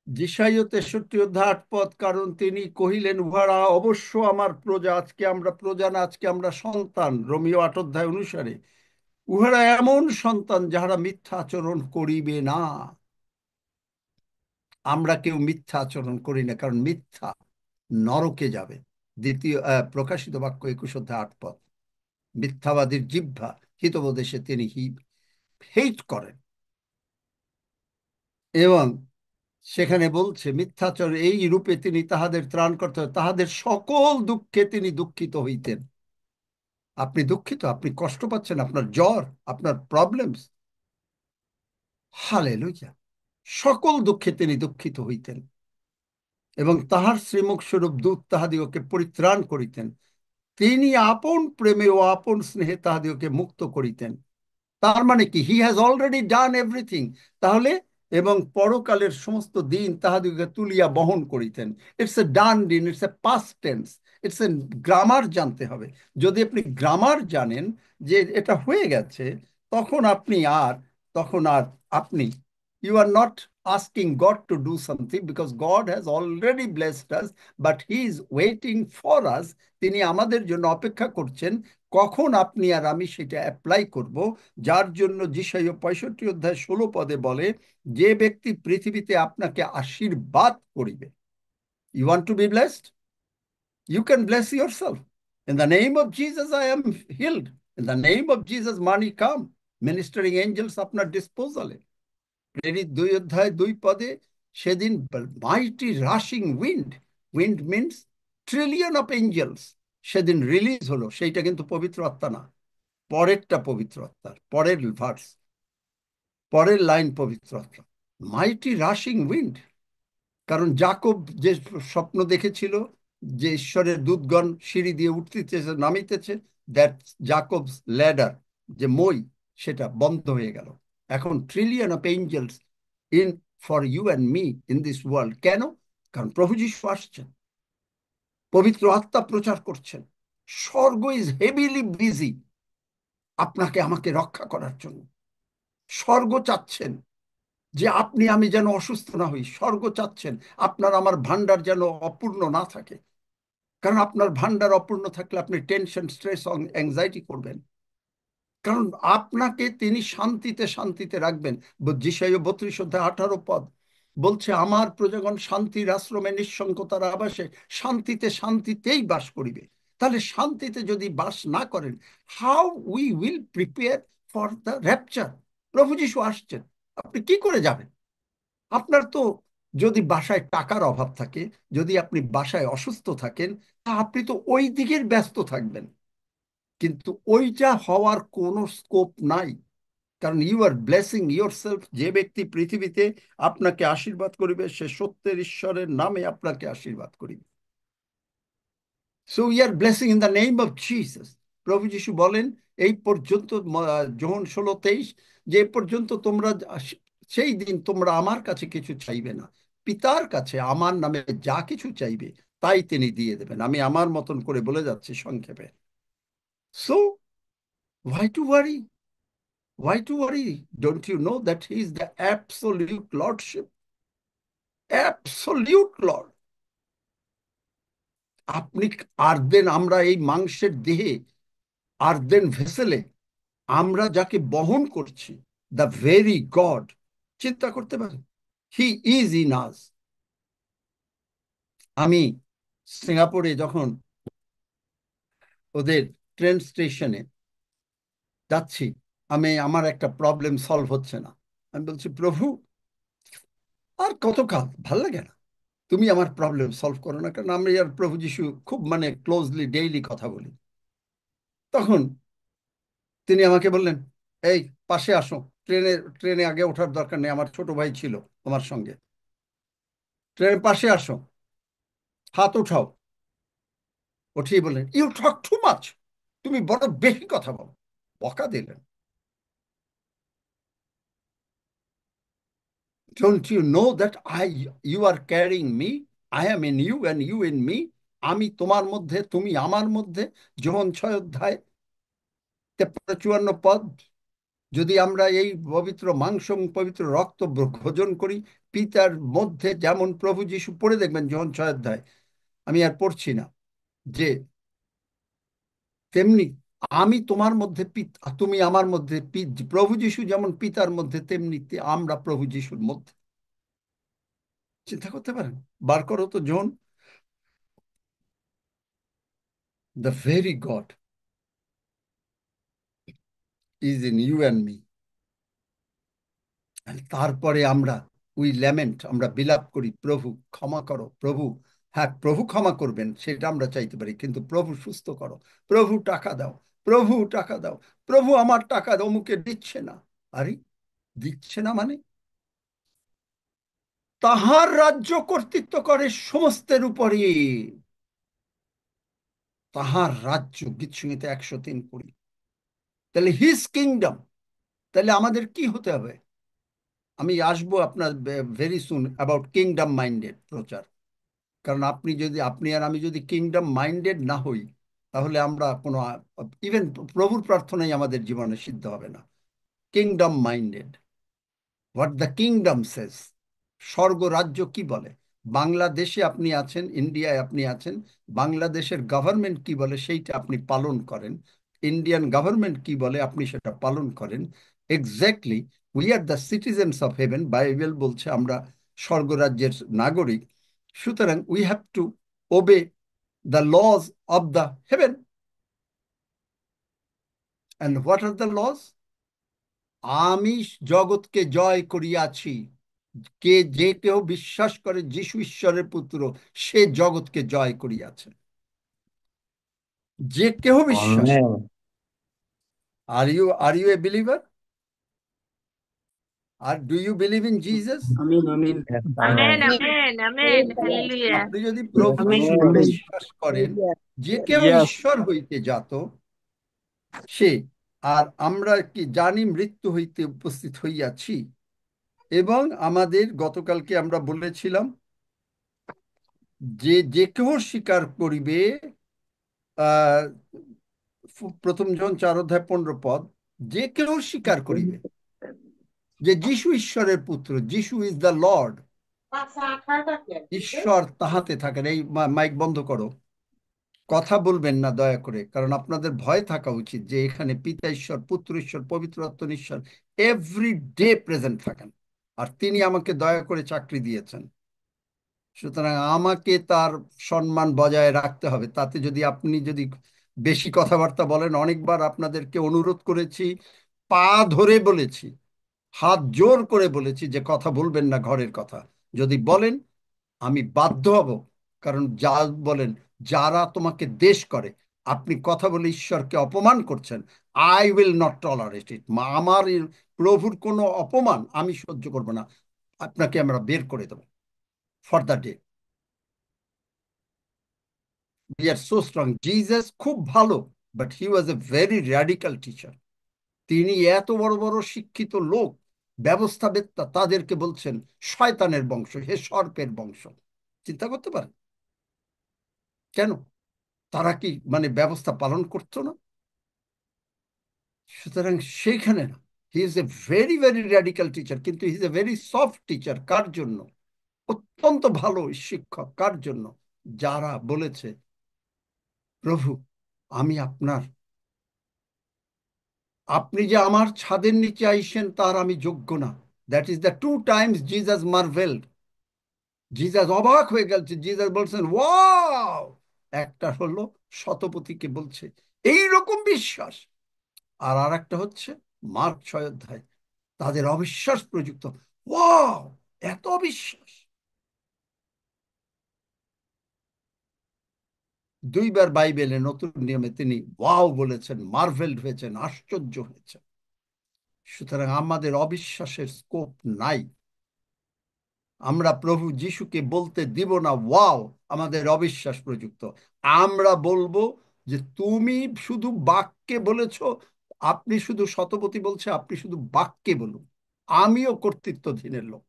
যিশাইয় 63:8, কারণ তিনি কহিলেন উহারা অবশ্য আমার প্রজা, আজকে আমরা প্রজা না, আজকে আমরা সন্তান, রোমীয় 8 অনুসারে, উহারা এমন সন্তান যাহারা মিথ্যা আচরণ করিবে না। আমরা কেউ মিথ্যা আচরণ করি না, কারণ মিথ্যা নরকে যাবে। প্রকাশিত বাক্য 21:8, মিথ্যাবাদীর জিহ্বা হিতোপদেশে তিনি হেট করেন। এবং সেখানে বলছে মিথ্যাচর এই রূপে তিনি তাহাদের ত্রাণ করতে, তাহাদের সকল দুঃখে তিনি দুঃখিত হইতেন। আপনি দুঃখিত, আপনি কষ্ট পাচ্ছেন, আপনার জ্বর, আপনার প্রবলেমস, হালেলুয়া, সকল দুঃখে তিনি দুঃখিত হইতেন। এবং তাহার শ্রীমুখ স্বরূপ দূত তাহাদিওকে পরিত্রাণ করিতেন, তিনি আপন প্রেমে ও আপন স্নেহে তাহাদিওকে মুক্ত করিতেন। তার মানে কি? He has already done everything. তাহলে এবং পরকালের সমস্ত দিন তাহাদিগকে তুলিয়া বহন করিতেন। ইটস এ ডান দিন, it's a past tense, it's a grammar জানতে হবে। যদি আপনি গ্রামার জানেন যে এটা হয়ে গেছে, তখন আর আপনি you are not asking God to do something, because God has already blessed us, but he is waiting for us. তিনি আমাদের জন্য অপেক্ষা করছেন কখন আপনি আর আমি সেটা অ্যাপ্লাই করব। যার জন্য যিশাইয় 65:16 বলে, যে ব্যক্তি পৃথিবীতে আপনাকে আশীর্বাদ করিবে। You want to be blessed, you can bless yourself. In the name of Jesus I am healed, in the name of Jesus money come, ministering angels আপনার ডিসপোজালে। প্রেরিত 2:2 সেদিন mighty rushing wind, wind means trillion of angels, সেদিন release হলো। সেইটা কিন্তু পবিত্র আত্মা না, পরেরটা পবিত্র আত্মার, পরের ভার্স, পরের লাইন পবিত্র আত্মা, মাইটি রাশিং উইন্ড। কারণ যাকব যে স্বপ্ন দেখেছিল যে ঈশ্বরের দূতগণ সিঁড়ি দিয়ে উঠতেছে নামিতেছে, দ্যাট জাকবস ল্যাডার, যে মই, সেটা বন্ধ হয়ে গেল। এখন trillion of angels in for you and me in this world. কেন? কারণ প্রভু যীশু আসছেন, পবিত্র আত্মা প্রচার করছেন, স্বর্গ ইজ হেভিলি বিজি আপনাকে আমাকে রক্ষা করার জন্য। স্বর্গ চাচ্ছেন যে আপনি আমি যেন অসুস্থ না হই। স্বর্গ চাচ্ছেন আপনার আমার ভান্ডার যেন অপূর্ণ না থাকে, কারণ আপনার ভান্ডার অপূর্ণ থাকলে আপনি টেনশন, স্ট্রেস, অ্যাংজাইটি করবেন। কারণ আপনাকে তিনি শান্তিতে শান্তিতে রাখবেন। যিশাইয়া 32 অধ্যায় 18 পদ বলছে, আমার প্রজাগণ শান্তির আশ্রমে নিঃসঙ্কতার আবাসে শান্তিতে শান্তিতেই বাস করিবে। তাহলে শান্তিতে যদি বাস না করেন, how we will prepare for the rupture? প্রভু যিশু আসছেন, আপনি কি করে যাবেন? আপনার তো যদি বাসায় টাকার অভাব থাকে, যদি আপনি বাসায় অসুস্থ থাকেন, তা আপনি তো ওই দিকের ব্যস্ত থাকবেন। কিন্তু ওইটা হওয়ার কোনো স্কোপ নাই, কারণ you are blessing yourself. যে ব্যক্তি পৃথিবীতে আপনাকে আশীর্বাদ করিবে, সে সত্যের ঈশ্বরের নামে আপনাকে আশীর্বাদ করিবে। So we are blessing in the name of Jesus. প্রভু যিশু বলেন এই পর্যন্ত, যোহন 16:23, যে এ পর্যন্ত তোমরা, সেই দিন তোমরা আমার কাছে কিছু চাইবে না, পিতার কাছে আমার নামে যা কিছু চাইবে তাই তিনি দিয়ে দেবেন। আমি আমার মতন করে বলে যাচ্ছি সংক্ষেপে। So why to worry? Why to worry? Don't you know that he is the absolute lordship? Absolute Lord. আপনি আর্দেন, আমরা এই মাংসের দেহে, আর্দেন ভেসেলে আমরা যাকে বহন করছি, দ্য ভেরি গড, চিন্তা করতে পারেন? হি ইজ ইন আস। আমি সিঙ্গাপুরে যখন ওদের ট্রেন স্টেশনে যাচ্ছি, আমার একটা প্রবলেম সলভ হচ্ছে না। আমি বলছি, প্রভু আর কতকাল, ভাল লাগে না, তুমি আমার প্রবলেম সলভ করো না। কারণ আমরা আর প্রভু যিশু খুব ক্লোজলি ডেইলি কথা বলি। তখন তিনি আমাকে বললেন, এই পাশে আসো, ট্রেনে ট্রেনে আগে ওঠার দরকার নেই, আমার ছোট ভাই ছিল আমার সঙ্গে, ট্রেনের পাশে আসো, হাত উঠাও। উঠিয়ে বললেন, ইউ টক টু মাচ, তুমি বড় বেশি কথা বলো। বকা দিলেন। Don't you know that you are carrying me, I am in you and you in me. আমি তোমার মধ্যে, তুমি আমার মধ্যে। যোহন 6 অধ্যায় 53-54 পদ। যদি আমরা এই পবিত্র মাংস এবং পবিত্র রক্ত ভোজন করি, পিতার মধ্যে যেমন প্রভু যিশু, পড়ে দেখবেন যোহন 6 অধ্যায়, আমি আর পড়ছি না, যে তেমনি আমি তোমার মধ্যে, তুমি আমার মধ্যে, প্রভু যিশু যেমন পিতার মধ্যে, তেমনি আমরা প্রভু যিশুর মধ্যে। চিন্তা করতে পারেন? বার করো তো John, the very God is in you and me. তারপরে আমরা উই ল্যামেন্ট, আমরা বিলাপ করি, প্রভু ক্ষমা করো। প্রভু, হ্যাঁ প্রভু ক্ষমা করবেন সেটা আমরা চাইতে পারি, কিন্তু প্রভু সুস্থ করো, প্রভু টাকা দাও, প্রভু টাকা দাও, প্রভু আমার টাকা অমুকে দিচ্ছে না। আরে দিচ্ছে না মানে? তাহার রাজ্য কর্তৃত্ব করে সমস্তের উপরে, তাহার রাজ্য, গীতসংহিতা 103:20। তাহলে হিজ কিংডম, তাহলে আমাদের কি হতে হবে? আমি আসবো আপনার very soon about kingdom minded প্রচার। কারণ আপনি আর আমি যদি কিংডম মাইন্ডেড না হই, তাহলে আমরা কোনো, ইভেন প্রভুর প্রার্থনাই আমাদের জীবনে সিদ্ধ হবে না। Kingdom minded, what the kingdom says, স্বর্গ রাজ্য কি বলে। বাংলাদেশে আপনি আছেন, ইন্ডিয়ায় আপনি আছেন, বাংলাদেশের গভর্নমেন্ট কি বলে সেইটা আপনি পালন করেন, ইন্ডিয়ান গভর্নমেন্ট কি বলে আপনি সেটা পালন করেন। Exactly, we are the citizens of heaven, Bible বলছে আমরা স্বর্গরাজ্যের নাগরিক। সুতরাং we have to obey the laws of the heaven. And what are the laws? আমি জগৎকে জয় করিয়াছি। যে কেউ বিশ্বাস করে যিশু ঈশ্বরের পুত্র, সে জগৎকে জয় করিয়াছে। যে কেউ বিশ্বাস, amen. Are you a believer? আর do you believe in Jesus? আমিন আমিন Yes, Amen, amen. amen, amen. Hallelujah. আপনি যদি প্রভু Amen, যিশুকে আমিন বিশ্বাস করেন, যে কেউ ইয়েস ঈশ্বর হইতে জাত সে, আর আমরা কি জানি মৃত্যু হইতে উপস্থিত হইয়াছি। এবং আমাদের গতকালকে আমরা বলেছিলাম যে যে কেউ স্বীকার করিবে আহ প্রথম জন 4 অধ্যায় 15 পদ, যে কেউ স্বীকার করিবে যে যিশু ঈশ্বরের পুত্র, যিশু ইজ দ্য লর্ড, ঈশ্বর তাহাতে থাকেন। এই মাইক বন্ধ করো, কথা বলবেন না দয়া করে, কারণ আপনাদের ভয় থাকা উচিত যে এখানে পিতা ঈশ্বর, পুত্র ঈশ্বর, পবিত্র আত্মা ঈশ্বর এভরি ডে প্রেজেন্ট থাকেন। আর তিনি আমাকে দয়া করে চাকরি দিয়েছেন, সুতরাং আমাকে তার সম্মান বজায় রাখতে হবে। তাতে আপনি বেশি কথাবার্তা বলেন, অনেকবার আপনাদেরকে অনুরোধ করেছি, পা ধরে বলেছি, হাত জোর করে বলেছি যে কথা বলবেন না ঘরের কথা। যদি বলেন আমি বাধ্য হব, কারণ যা বলেন, যারা তোমাকে দেশ করে, আপনি কথা বলে ঈশ্বরকে অপমান করছেন। আই উইল নট টলারেট ইট। আমার প্রভুর কোনো অপমান আমি সহ্য করব না, আপনাকে আমরা বের করে দেব for the day. We are so strong. Jesus খুব ভালো, but he was a very radical teacher. তিনি এত বড় বড় শিক্ষিত লোক, ব্যবস্থাবেত্তা, তাদেরকে বলছেন শয়তানের বংশ, হে সর্পের বংশ। চিন্তা করতে পারেন কেন? তারা কি ব্যবস্থা পালন করতো না? সুতরাং সেইখানে না, he is a very very radical teacher, কিন্তু he is a very soft teacher. কার জন্য? অত্যন্ত ভালো শিক্ষক। কার জন্য? যারা বলেছে প্রভু আমি আপনার, আপনি যে আমার ছাদের নিচে আইসেন তার আমি যোগ্য না। That is the 2 Times Jesus marvelled. Jesus অবাক হয়ে গেছে, জিজাস বলছেন ওয়াও। একটা হলো শতপথীকে বলছে এইরকম বিশ্বাস, আর আর একটা হচ্ছে মার্ক 6 অধ্যায়, তাদের অবিশ্বাস প্রযুক্ত। ওয়াও, এত অবিশ্বাস! 2বার বাইবেলে নতুন নিয়মে তিনি ওয়াও বলেছেন, মার্ভেলড হয়েছেন, আশ্চর্য হয়েছেন। সুতরাং আমাদের অবিশ্বাসের স্কোপ নাই। আমরা প্রভু যিশুকে বলতে দিব না ওয়াও, আমাদের অবিশ্বাস প্রযুক্ত। আমরা বলবো যে তুমি শুধু বাক্যে বলেছ, আপনি শুধু শতপথী বলছে, আপনি শুধু বাক্যে বলুন, আমিও কর্তৃত্বধীনের লোক।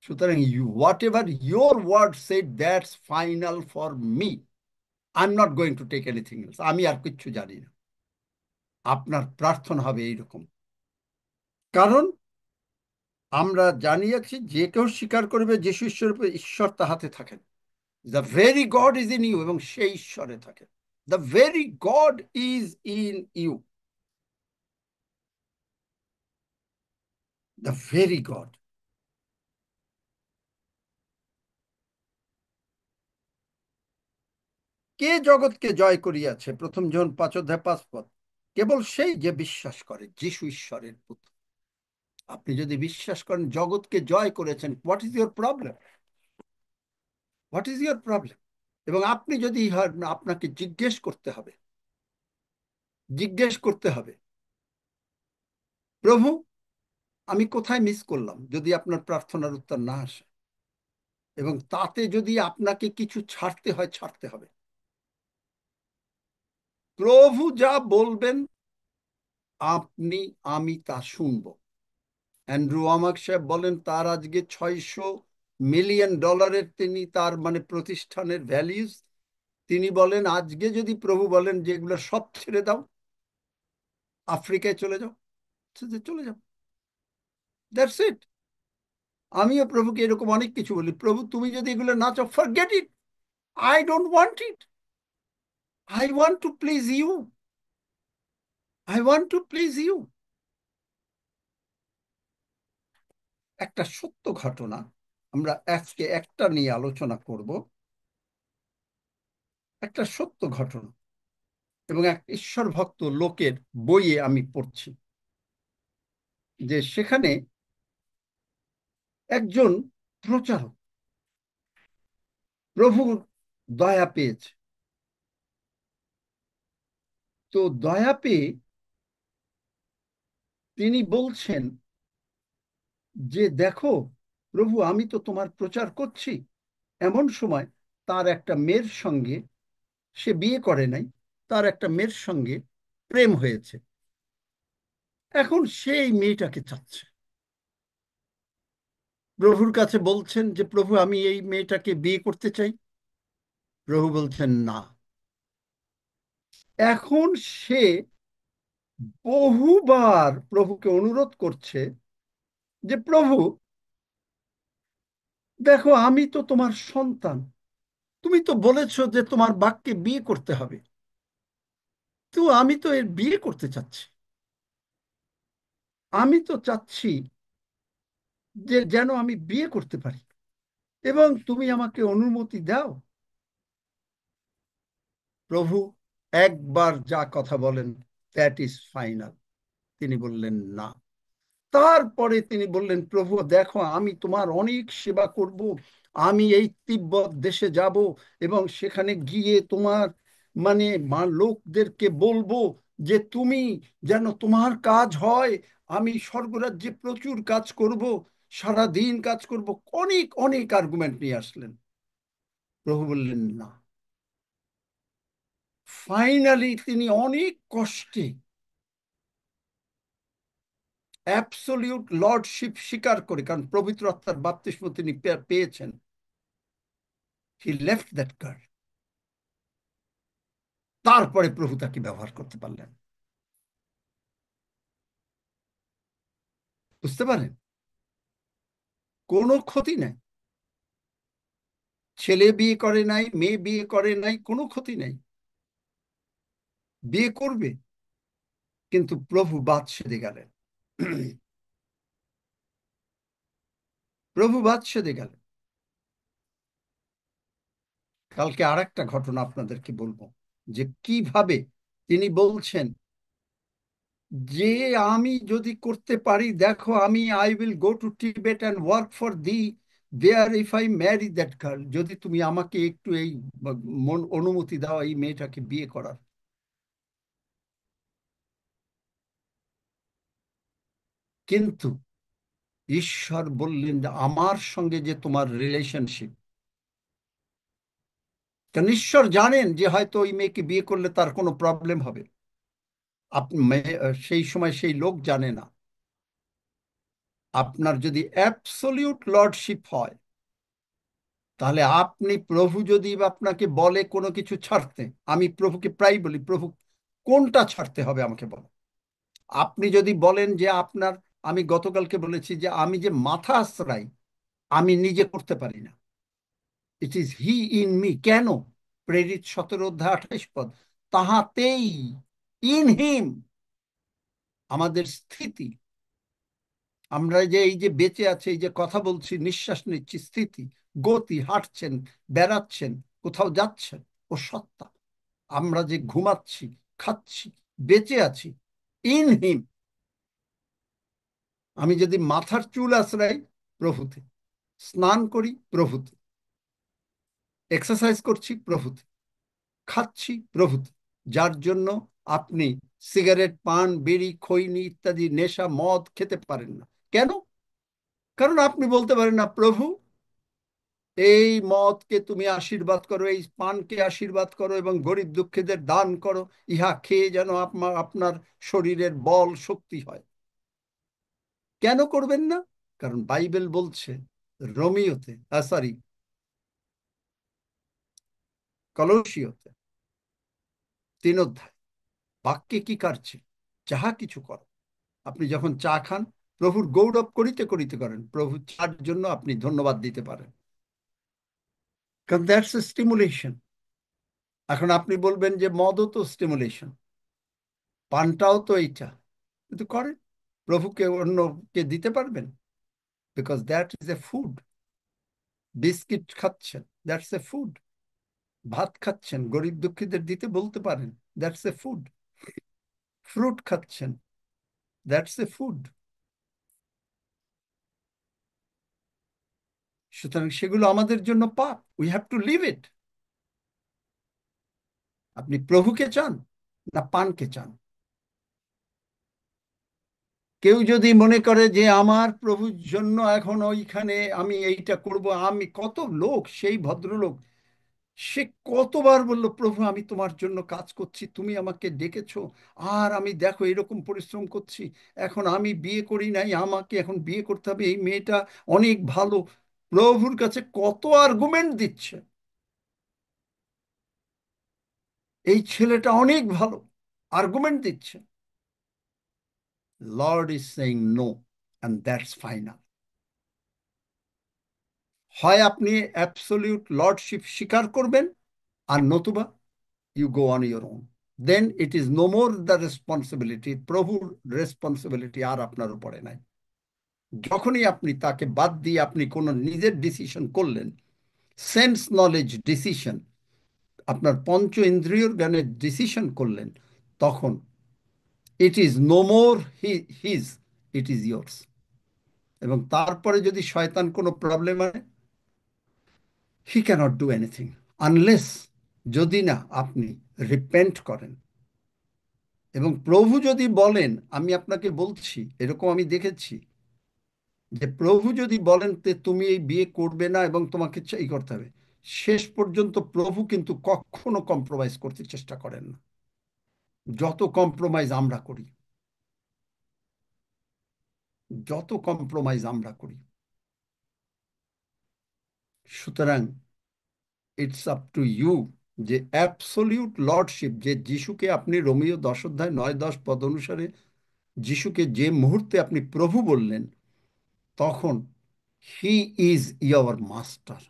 সুতরাং whatever your word said, that's final for me. I am not going to take anything else. আমি আর কিচ্ছু জানি না। আপনার প্রার্থনা হবে এইরকম, কারণ আমরা জানিয়েছি যে কেউ স্বীকার করবে যিশু ঈশ্বরের, ঈশ্বর তাহাতে থাকেন। The very God is in you, এবং সেই ঈশ্বরে থাকে। The very God is in you, the very God. কে জগৎকে জয় করিয়াছে? প্রথম জন 5 অধ্যায় 5 পদ। কেবল সেই যে বিশ্বাস করে যিশু ঈশ্বরের পুত্র। আপনি যদি বিশ্বাস করেন জগৎকে জয় করেছেন, what is your problem? What is your problem? এবং আপনি যদি আপনাকে জিজ্ঞেস করতে হবে প্রভু আমি কোথায় মিস করলাম, যদি আপনার প্রার্থনার উত্তর না আসে, এবং তাতে যদি আপনাকে কিছু ছাড়তে হয়, ছাড়তে হবে। প্রভু যা বলবেন আমি তা শুনবো। অ্যান্ড্রু আমাক সাহেব বলেন তার আজকে $600 মিলিয়ন তিনি তার প্রতিষ্ঠানের ভ্যালিউজ। তিনি বলেন আজকে যদি প্রভু বলেন যে এগুলো সব ছেড়ে দাও, আফ্রিকায় চলে যাও, চলে যাও, দ্যাটস ইট। আমিও প্রভুকে এরকম অনেক কিছু বলি, প্রভু তুমি যদি এগুলো না চাও, forget it, I don't want it, I want to please you, I want to please you. একটা সত্য ঘটনা আমরা আজকে একটা নিয়ে আলোচনা করব, একটা সত্য ঘটনা, এবং এক ঈশ্বর ভক্ত লোকের বইয়ে আমি পড়ছি যে সেখানে একজন প্রচারক প্রভুর দয়া পেয়েছে। তো দয়া পেয়ে তিনি বলছেন যে দেখো প্রভু আমি তো তোমার প্রচার করছি। এমন সময় তার একটা মেয়ের সঙ্গে, সে বিয়ে করে নাই, তার একটা মেয়ের সঙ্গে প্রেম হয়েছে। এখন সেই মেয়েটাকে চাচ্ছে, প্রভুর কাছে বলছেন যে প্রভু আমি এই মেয়েটাকে বিয়ে করতে চাই। প্রভু বলছেন না, এখন সে বহুবার প্রভুকে অনুরোধ করছে যে প্রভু দেখো, আমি তো তোমার সন্তান, তুমি তো বলেছো যে তোমার বাক্যে বিয়ে করতে হবে, তো আমি তো এর বিয়ে করতে চাচ্ছি, আমি তো চাচ্ছি যে যেন আমি বিয়ে করতে পারি, এবং তুমি আমাকে অনুমতি দাও। প্রভু একবার যা কথা বলেন, দ্যাট ইজ ফাইনাল। তিনি বললেন না। তারপরে তিনি বললেন, প্রভু দেখো, আমি তোমার অনেক সেবা করব, আমি এই তিব্বত দেশে যাব এবং সেখানে গিয়ে তোমার মানে লোকদেরকে বলবো যে তুমি যেন তোমার কাজ হয়, আমি স্বর্গরাজ্যে প্রচুর কাজ করব, সারা দিন কাজ করব। অনেক অনেক আর্গুমেন্ট নিয়ে আসলেন। প্রভু বললেন না। ফাইনালি তিনি অনেক কষ্টে অ্যাবসলিউট লর্ডশিপ স্বীকার করে, কারণ পবিত্র আত্মার বাপ্তিস্ম তিনি পেয়েছেন, হি লেফট দ্যাট গার্ল। তারপরে প্রভু তাকে ব্যবহার করতে পারলেন। বুঝতে পারেন? কোনো ক্ষতি নাই। ছেলে বিয়ে করে নাই, মেয়ে বিয়ে করে নাই, কোনো ক্ষতি নাই। বিয়ে করবে, কিন্তু প্রভু বাদ সেধে গেলেন। প্রভু বাদ সেধে গেলেন। কালকে আর একটা ঘটনা আপনাদেরকে বলবো, যে কিভাবে তিনি বলছেন যে আমি যদি করতে পারি, দেখো আমি I will go to Tibet and work for the there if I marry that girl, যদি তুমি আমাকে একটু এই অনুমতি দাও এই মেয়েটাকে বিয়ে করার। কিন্তু ঈশ্বর বললেন যে আমার সঙ্গে যে তোমার রিলেশনশিপ, কারণ ঈশ্বর জানেন যে হয়তো ওই মেয়েকে বিয়ে করলে তার কোনো প্রবলেম হবে। আপনি সেই সময় সেই লোক জানে না। আপনার যদি অ্যাবসলিউট লর্ডশিপ হয়, তাহলে আপনি প্রভু যদি আপনাকে বলে কোনো কিছু ছাড়তে, আমি প্রভুকে প্রায় বলি, প্রভু কোনটা ছাড়তে হবে আমাকে বলো। আপনি যদি বলেন যে আপনার, আমি গতকালকে বলেছি যে আমি যে মাথা আশ্রাই, আমি নিজে করতে পারি না, it is he in me. কেন? প্রেরিত 17 অধ্যায় 28 পদ, তাহাতেই, ইন হিম, আমাদের স্থিতি, আমরা যে এই যে বেঁচে আছে, এই যে কথা বলছি, নিঃশ্বাস নিচ্ছি, স্থিতি, গতি, হাঁটছেন, বেড়াচ্ছেন, কোথাও যাচ্ছেন, ও সত্তা। আমরা যে ঘুমাচ্ছি, খাচ্ছি, বেঁচে আছি, ইন হিম। আমি যদি মাথার চুল আশ্রাই, প্রভুতে, স্নান করি প্রভুতে, এক্সারসাইজ করছি প্রভুতে, খাচ্ছি প্রভুতে, যার জন্য আপনি সিগারেট, পান, বিড়ি, খৈনি ইত্যাদি নেশা, মদ খেতে পারেন না। কেন? কারণ আপনি বলতে পারেন না, প্রভু এই মদকে তুমি আশীর্বাদ করো, এই পানকে আশীর্বাদ করো, এবং গরিব দুঃখীদের দান করো, ইহা খেয়ে যেন আপনার শরীরের বল শক্তি হয়। কেন করবেন না? কারণ বাইবেল বলছে, রোমিওতে, সরি, কলসিওতে 3 অধ্যায়, বাক্যে কি কারছে, যাহা কিছু করো। আপনি যখন চা খান, প্রভুর গৌরব করিতে করিতে করেন, প্রভু চার জন্য আপনি ধন্যবাদ দিতে পারেন, কারণ দ্যাটস এ স্টিমুলেশন। এখন আপনি বলবেন যে মদও তো স্টিমুলেশন, পানটাও তো এইটা, কিন্তু করেন, প্রভুকে অন্যকে দিতে পারবেন, because that is a food. Biscuit খাচ্ছেন, দ্যাটস এ ফুড। ভাত খাচ্ছেন, গরিব দুঃখীদের দিতে বলতে পারেন, দ্যাটস এ ফুড। ফ্রুট খাচ্ছেন, দ্যাটস এ ফুড। সুতরাং সেগুলো আমাদের জন্য পাপ, we have to leave it. আপনি প্রভুকে চান না পানকে চান? কেউ যদি মনে করে যে আমার প্রভুর জন্য এখন ওইখানে আমি এইটা করব, আমি, কত লোক, সেই ভদ্রলোক, সে কতবার বলল, প্রভু আমি তোমার জন্য কাজ করছি, তুমি আমাকে ডেকেছো, আর আমি দেখো এরকম পরিশ্রম করছি, এখন আমি বিয়ে করি নাই, আমাকে এখন বিয়ে করতে হবে, এই মেয়েটা অনেক ভালো। প্রভুর কাছে কত আর্গুমেন্ট দিচ্ছে। এই ছেলেটা অনেক ভালো, আর্গুমেন্ট দিচ্ছে। Lord is saying no, and that's final. হয় আপনি অ্যাবসলিউট লর্ডশিপ স্বীকার করবেন, আর নতুবা you go on your own. Then it is no more the responsibility, প্রভুর রেসপন্সিবিলিটি আর আপনার উপরে নাই। যখনই আপনি তাকে বাদ দিয়ে আপনি কোনো নিজের ডিসিশন করলেন, সেন্স নলেজ ডিসিশন, আপনার পঞ্চ ইন্দ্রিয়র জ্ঞানের ডিসিশন করলেন, তখন it is no more his, it is yours. এবং তারপরে যদি শয়তান কোনো প্রবলেম আনে, he can't do anything unless, যদি না আপনি রিপেন্ট করেন। এবং প্রভু যদি বলেন, আমি আপনাকে বলছি, এরকম আমি দেখেছি যে প্রভু যদি বলেন যে তুমি এই বিয়ে করবে না এবং তোমাকে চাই করতে হবে, শেষ পর্যন্ত প্রভু কিন্তু কখনো কম্প্রোমাইজ করতে চেষ্টা করেন না, যত কম্প্রোমাইজ আমরা করি, যত কম্প্রোমাইজ আমরা করি। সুতরাং ইটস আপ টু ইউ, যে অ্যাবসলিউট লর্ডশিপ, যে যিশুকে আপনি রোমিও 10 অধ্যায় 9-10 পদ অনুসারে যিশুকে যে মুহূর্তে আপনি প্রভু বললেন, তখন he is your master,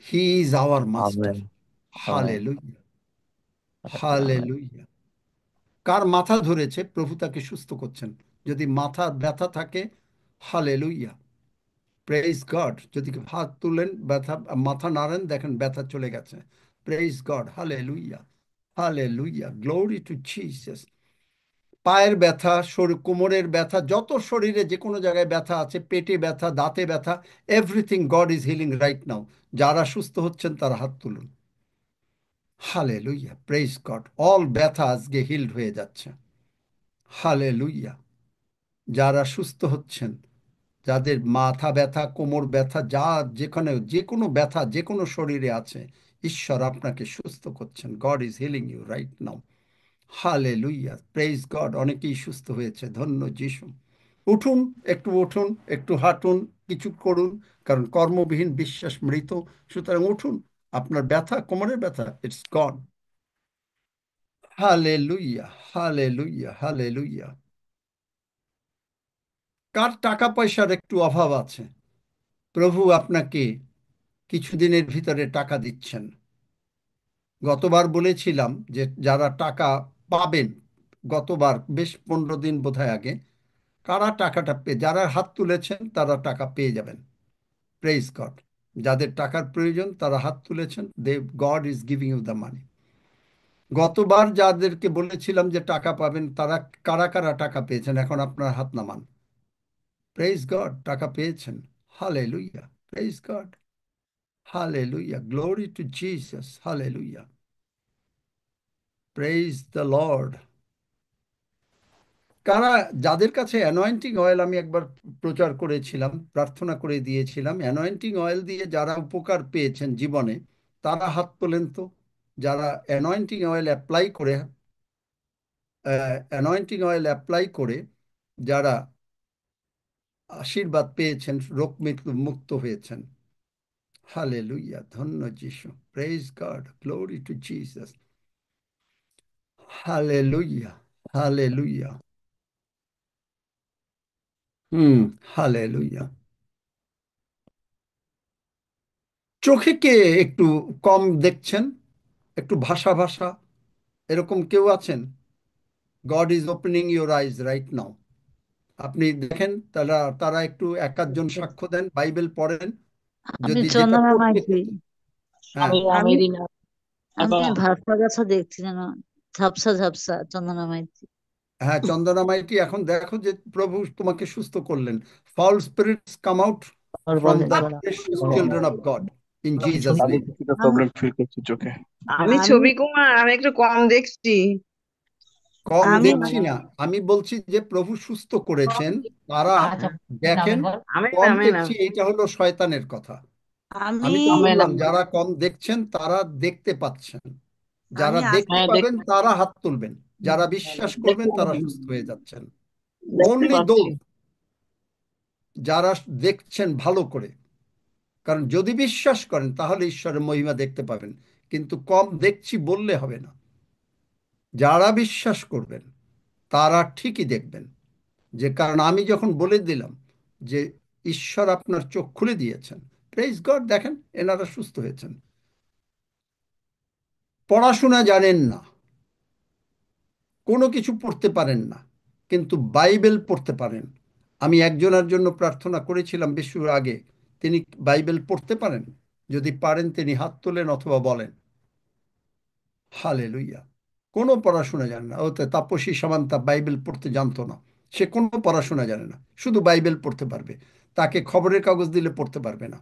he is our master. Amen. Hallelujah, amen. Hallelujah. কার মাথা ধরেছে, প্রভু তাকে সুস্থ করছেন। যদি মাথা ব্যথা থাকে, হালেলুয়া, প্রেইজ গড। যদি হাত তুলেন, ব্যথা, মাথা নাড়েন, দেখেন ব্যথা চলে গেছে, praise God, hallelujah, hallelujah, glory to Jesus. পায়ের ব্যথা, কোমরের ব্যথা, যত শরীরে যে কোনো জায়গায় ব্যথা আছে, পেটে ব্যথা, দাঁতে ব্যথা, everything god is healing right now. যারা সুস্থ হচ্ছেন তারা হাত তুলুন। Hallelujah, praise god. অল ব্যথা আজকে হিলড হয়ে যাচ্ছে। হালেলুয়া। যারা সুস্থ হচ্ছেন, যাদের মাথা ব্যথা, কোমর ব্যথা, যা যেখানে যে কোনো ব্যথা যে কোনো শরীরে আছে, ঈশ্বর আপনাকে সুস্থ করছেন। God is healing you right now. Hallelujah, praise God. অনেকেই সুস্থ হয়েছে, ধন্য যিশু। উঠুন, একটু উঠুন, একটু হাঁটুন, কিছু করুন, কারণ কর্মবিহীন বিশ্বাস মৃত। সুতরাং উঠুন, আপনার ব্যথা, কোমরের ব্যথা, it's gone. Hallelujah, hallelujah, hallelujah. কার টাকা পয়সার একটু অভাব আছে, প্রভু আপনাকে কিছুদিনের ভিতরে টাকা দিচ্ছেন। গতবার বলেছিলাম যে যারা টাকা পাবেন, গতবার বেশ 15 দিন বোধহয় আগে, কারা টাকাটা পেয়ে, যারা হাত তুলেছেন তারা টাকা পেয়ে যাবেন। Praise God. যাদের টাকার প্রয়োজন তারা হাত তুলেছেন, God is giving you the money. গতবার যাদেরকে বলেছিলাম যে টাকা পাবেন, তারা কারা কারা টাকা পেয়েছেন, এখন আপনার হাত নামান। প্রেইজ গড, টাকা পেয়েছেন। Hallelujah, praise God, hallelujah, glory to Jesus, hallelujah, praise the lord. কারা, যাদের কাছে অ্যানয়েন্টিং অয়েল, আমি একবার প্রচার করেছিলাম, প্রার্থনা করে দিয়েছিলাম, অ্যানয়েন্টিং অয়েল দিয়ে যারা উপকার পেয়েছেন জীবনে, তারা হাত তোলেন তো। যারা অ্যানয়েন্টিং অয়েল অ্যাপ্লাই করে, অ্যানয়েন্টিং অয়েল অ্যাপ্লাই করে যারা আশীর্বাদ পেয়েছেন, রোগ মুক্ত হয়েছেন। হালেলুয়া, ধন্য যিশু, praise God, glory to Jesus, hallelujah, hallelujah. Hmm, hallelujah. চোখে কে একটু কম দেখছেন, একটু ভাষা ভাষা, এরকম কেউ আছেন? God is opening your eyes right now. আপনি দেখেন, তারা তারা একটু এক আধজন সাক্ষ্য দেন, বাইবেল পড়েন, আমি যদি যেটা চন্দনা করতে মাইতি। হতো। হ্যাঁ, আমি আমি ভাবসা গাছা দেখছি যেন, ঝাপসা ঝাপসা চন্দনা মাইতি। হ্যাঁ, চন্দনা মাইটি, এখন দেখো যে প্রভু তোমাকে সুস্থ করলেন। Foul spirits come out from the precious children of God in Jesus আমি নেম। কিছুটা প্রবলেম ফিল করছি চোখে। আমি আমি ছবি কুমার, আমি একটু কম দেখছি। কম আমি দেখছি না, আমি বলছি যে প্রভু সুস্থ করেছেন, তারা দেখেন। আমেন কম আমেন দেখছি, আমেন। এটা হলো শয়তানের কথা। আমি আমি তো আমেন বললাম, আমেন। যারা কম দেখছেন তারা দেখতে পাচ্ছেন, যারা আমি দেখতে হ্যাঁ পাবেন তারা হাত তুলবেন, যারা বিশ্বাস করবেন তারা সুস্থ হয়ে যাচ্ছেন। দেখতে অনলি দো, পাচ্ছি। যারা দেখছেন ভালো করে, কারণ যদি বিশ্বাস করেন তাহলে ঈশ্বরের মহিমা দেখতে পাবেন। কিন্তু কম দেখছি বললে হবে না। যারা বিশ্বাস করবেন তারা ঠিকই দেখবেন, যে কারণ আমি যখন বলে দিলাম যে ঈশ্বর আপনার চোখ খুলে দিয়েছেন, প্রেজ গড, দেখেন এনারা সুস্থ হয়েছেন। পড়াশোনা জানেন না, কোনো কিছু পড়তে পারেন না, কিন্তু বাইবেল পড়তে পারেন। আমি একজনের জন্য প্রার্থনা করেছিলাম বেশ আগে, তিনি বাইবেল পড়তে পারেন? যদি পারেন তিনি হাত তোলেন অথবা বলেন। হালেলুইয়া। কোনো পড়াশোনা জানে না। ওতে তাপসী সামান্তা বাইবেল পড়তে জানতো না, সে কোনো পড়াশোনা জানে না, শুধু বাইবেল পড়তে পারবে। তাকে খবরের কাগজ দিলে পড়তে পারবে না।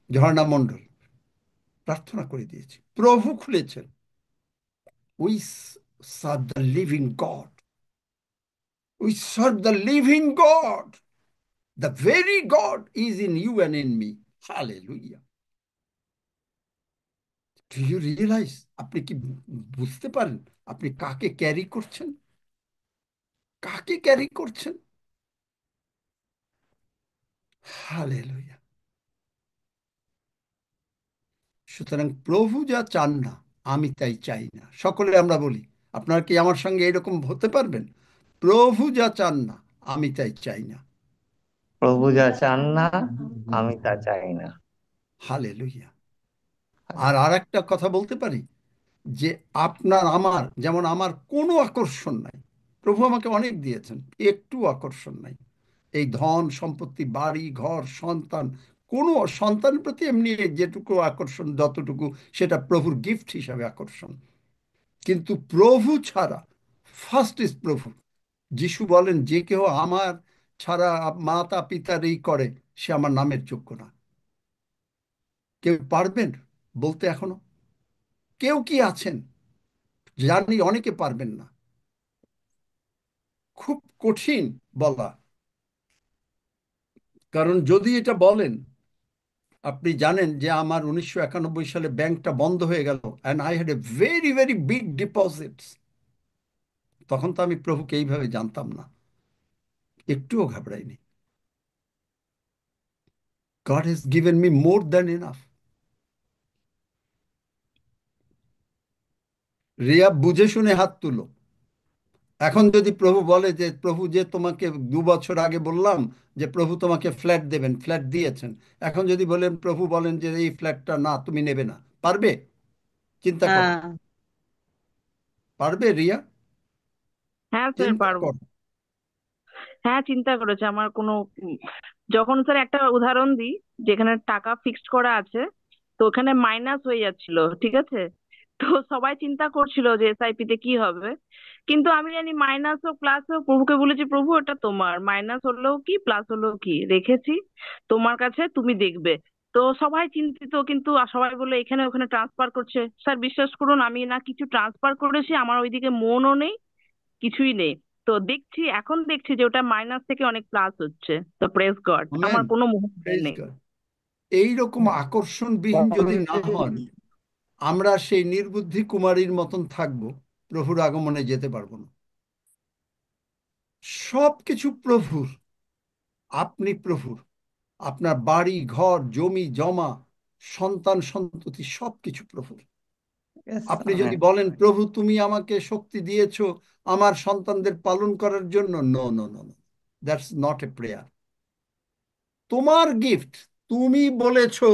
ঝর্ণা মণ্ডল, প্রার্থনা করে দিয়েছি, প্রভু খুলেছেন। We serve the living God, we serve the living God, the very God is in you and in me. Hallelujah. Do you realize? আপনি কি বুঝতে পারেন আপনি কাকে ক্যারি করছেন? কাকে ক্যারি করছেন? হালেলুয়া। সুতরাং প্রভু যা চান না আমি তাই চাই না। সকলে আমরা বলি, আপনারা কি আমার সঙ্গে এরকম হতে পারবেন? প্রভু যা চান না আমি তাই চাই না। প্রভু যা চান না আমি তা চাই না। হালেলুয়া। আর একটা কথা বলতে পারি, যে আপনার আমার, যেমন আমার কোনো আকর্ষণ নাই, প্রভু আমাকে অনেক দিয়েছেন, একটু আকর্ষণ নাই। এই ধন সম্পত্তি, বাড়ি ঘর, সন্তান, কোনো সন্তানের প্রতি এমনি যেটুকু আকর্ষণ, যতটুকু, সেটা প্রভুর গিফট হিসাবে আকর্ষণ। কিন্তু প্রভু ছাড়া, ফার্স্ট ইজ প্রভু। যিশু বলেন, যে কেউ আমার ছাড়া মাতা পিতার এই করে, সে আমার নামের যোগ্য না। কেউ পারবেন বলতে এখনো? কেউ কি আছেন? জানি অনেকে পারবেন না, খুব কঠিন বলা। কারণ যদি এটা বলেন, আপনি জানেন যে আমার 1991 সালে ব্যাংকটা বন্ধ হয়ে গেল, and I had a very very big deposits. তখন তো আমি প্রভুকে এইভাবে জানতাম না, একটুও ঘাবড়াইনি। God has given me more than enough. Riya, বুঝে শুনে হাত তুলো। এখন যদি প্রভু বলে যে, প্রভু যে তোমাকে 2 বছর আগে বললাম যে প্রভু তোমাকে ফ্ল্যাট দেবেন, ফ্ল্যাট দিয়েছেন, এখন যদি বলেন, প্রভু বলেন যে এই ফ্ল্যাটটা না, তুমি নেবে না, পারবে? চিন্তা করো। হ্যাঁ, পারবে রিয়া? হ্যাঁ স্যার চিন্তা পারবো। করো। হ্যাঁ, চিন্তা করেছে আমার কোনো যখন স্যার একটা উদাহরণ দিই, যেখানে টাকা ফিক্সড করা আছে, তো ওখানে মাইনাস হয়ে যাচ্ছিল, ঠিক আছে? তো সবাই চিন্তা করছিল যে এসআইপি তে কি হবে, কিন্তু আমি জানি মাইনাস হোক প্লাস হোক, প্রভুকে বলেছি, প্রভু এটা তোমার, মাইনাস হলেও কি প্লাস হলেও কি রেখেছি তোমার কাছে, তুমি দেখবে। তো সবাই চিন্তিত, কিন্তু সবাই বলে এখানে ওখানে ট্রান্সফার করছে। স্যার বিশ্বাস করুন, আমি না কিছু ট্রান্সফার করেছি, আমার ওইদিকে মনও নেই, কিছুই নেই। তো দেখছি, এখন দেখছি যে ওটা মাইনাস থেকে অনেক প্লাস হচ্ছে। তো প্রেস গড, আমেন। আমার কোনো মুহূর্ত প্রেজ নেই। গড। এইরকম আকর্ষণবিহীন যদি না হন, আমরা সেই নির্বুদ্ধি কুমারীর মতন থাকবো, প্রভুর আগমনে যেতে পারবো না। সব কিছু প্রভুর, আপনি প্রভুর, আপনার বাড়ি ঘর জমি জমা, সন্তান সন্ততি, সব কিছু প্রভুর। Yes, আপনি যদি amen. বলেন, প্রভু তুমি আমাকে শক্তি দিয়েছো আমার সন্তানদের পালন করার জন্য, no no no no, that's not a prayer. তোমার গিফট, তুমি বলেছো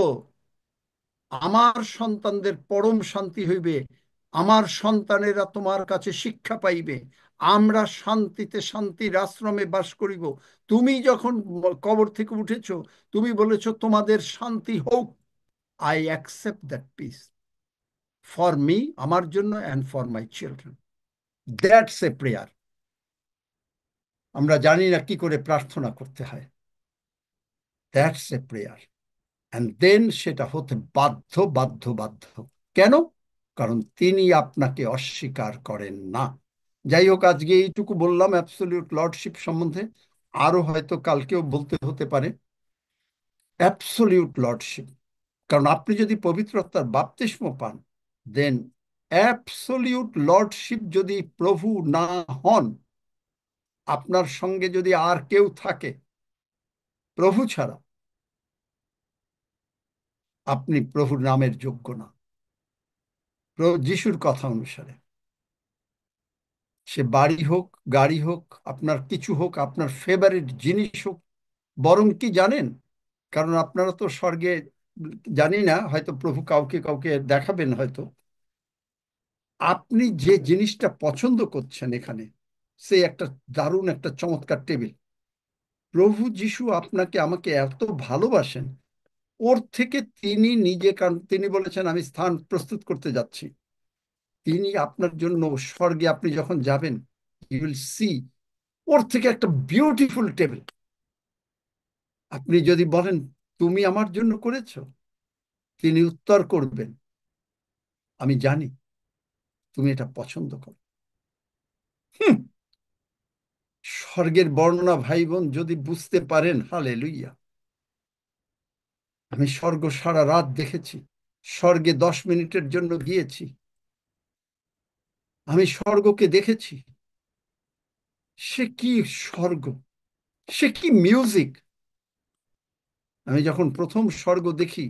আমার সন্তানদের পরম শান্তি হইবে, আমার সন্তানেরা তোমার কাছে শিক্ষা পাইবে, আমরা শান্তিতে শান্তির আশ্রমে বাস করিব। তুমি যখন কবর থেকে উঠেছো, তুমি বলেছো তোমাদের শান্তি হোক। I accept that peace for me, আমার জন্য, and for my children. That's a prayer. আমরা জানি না কি করে প্রার্থনা করতে হয়। That's a prayer. And then সেটা হতে বাধ্য বাধ্য বাধ্য। কেন? কারণ তিনি আপনাকে অস্বীকার করেন না। যাই হোক, আজকে এইটুকু বললাম অ্যাবসলিউট লর্ডশিপ সম্বন্ধে। আরো হয়তো কালকেও বলতে হতে পারে অ্যাবসলিউট লর্ডশিপ। কারণ আপনি যদি পবিত্র আত্মার বাপ্তিস্ম পান, দেন অ্যাবসলিউট লর্ডশিপ যদি প্রভু না হন, আপনার সঙ্গে যদি আর কেউ থাকে প্রভু ছাড়া, আপনি প্রভুর নামের যোগ্য না। যিশুর কথা অনুসারে, সে বাড়ি হোক, গাড়ি হোক, আপনার কিছু হোক, আপনার ফেভারিট জিনিস হোক, বরং কি জানেন, কারণ আপনারা তো স্বর্গে, জানি না, হয়তো প্রভু কাউকে কাউকে দেখাবেন হয়তো, আপনি যে জিনিসটা পছন্দ করছেন এখানে, সে একটা দারুণ একটা চমৎকার টেবিল, প্রভু যিশু আপনাকে আমাকে এত ভালোবাসেন, ওর থেকে তিনি নিজে, কারণ তিনি বলেছেন আমি স্থান প্রস্তুত করতে যাচ্ছি, তিনি আপনার জন্য স্বর্গে আপনি যখন যাবেন, ইউ উইল সি, ওর থেকে একটা বিউটিফুল টেবিল। আপনি যদি বলেন তুমি আমার জন্য করেছো, তিনি উত্তর করবেন আমি জানি তুমি এটা পছন্দ করো। হুম, স্বর্গের বর্ণনা ভাই বোন যদি বুঝতে পারেন, হালেলুইয়া। আমি স্বর্গ সারা রাত দেখেছি, স্বর্গে 10 মিনিটের জন্য গিয়েছি, আমি স্বর্গকে দেখেছি। সে কি স্বর্গ, সে কি মিউজিক। আমি যখন প্রথম স্বর্গ দেখি,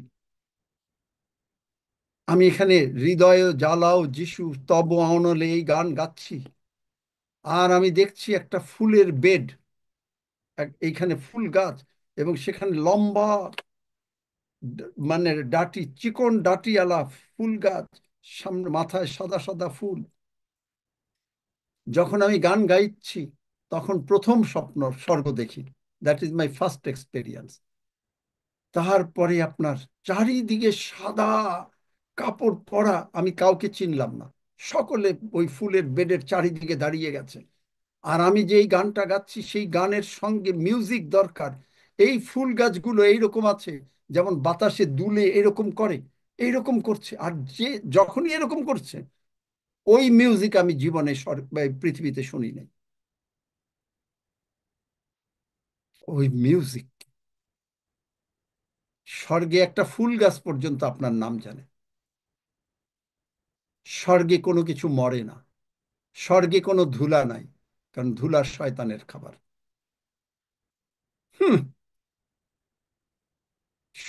আমি এখানে হৃদয় জ্বালাও যিশু তব আওনলে এই গান গাচ্ছি, আর আমি দেখছি একটা ফুলের বেড, এইখানে ফুল গাছ, এবং সেখানে লম্বা মানে ডাটি, চিকন ডাটিওয়ালা ফুল গাছ, সামনে মাথায় সাদা সাদা ফুল। যখন আমি গান গাইছি, তখন প্রথম স্বপ্ন স্বর্গ দেখি, that is my first experience. তারপরে আপনার চারিদিকে সাদা কাপড় পরা, আমি কাউকে চিনলাম না, সকলে ওই ফুলের বেডের চারিদিকে দাঁড়িয়ে গেছে। আর আমি যেই গানটা গাচ্ছি, সেই গানের সঙ্গে মিউজিক দরকার। এই ফুল গাছগুলো এইরকম আছে, যেমন বাতাসে দুলে এরকম করে, এইরকম করছে, আর যে যখনই এরকম করছে, ওই মিউজিক আমি জীবনে পৃথিবীতে শুনি নাই। ওই মিউজিক, স্বর্গে একটা ফুল গাছ পর্যন্ত আপনার নাম জানে। স্বর্গে কোনো কিছু মরে না, স্বর্গে কোনো ধুলা নাই, কারণ ধুলা শয়তানের খাবার। হুম,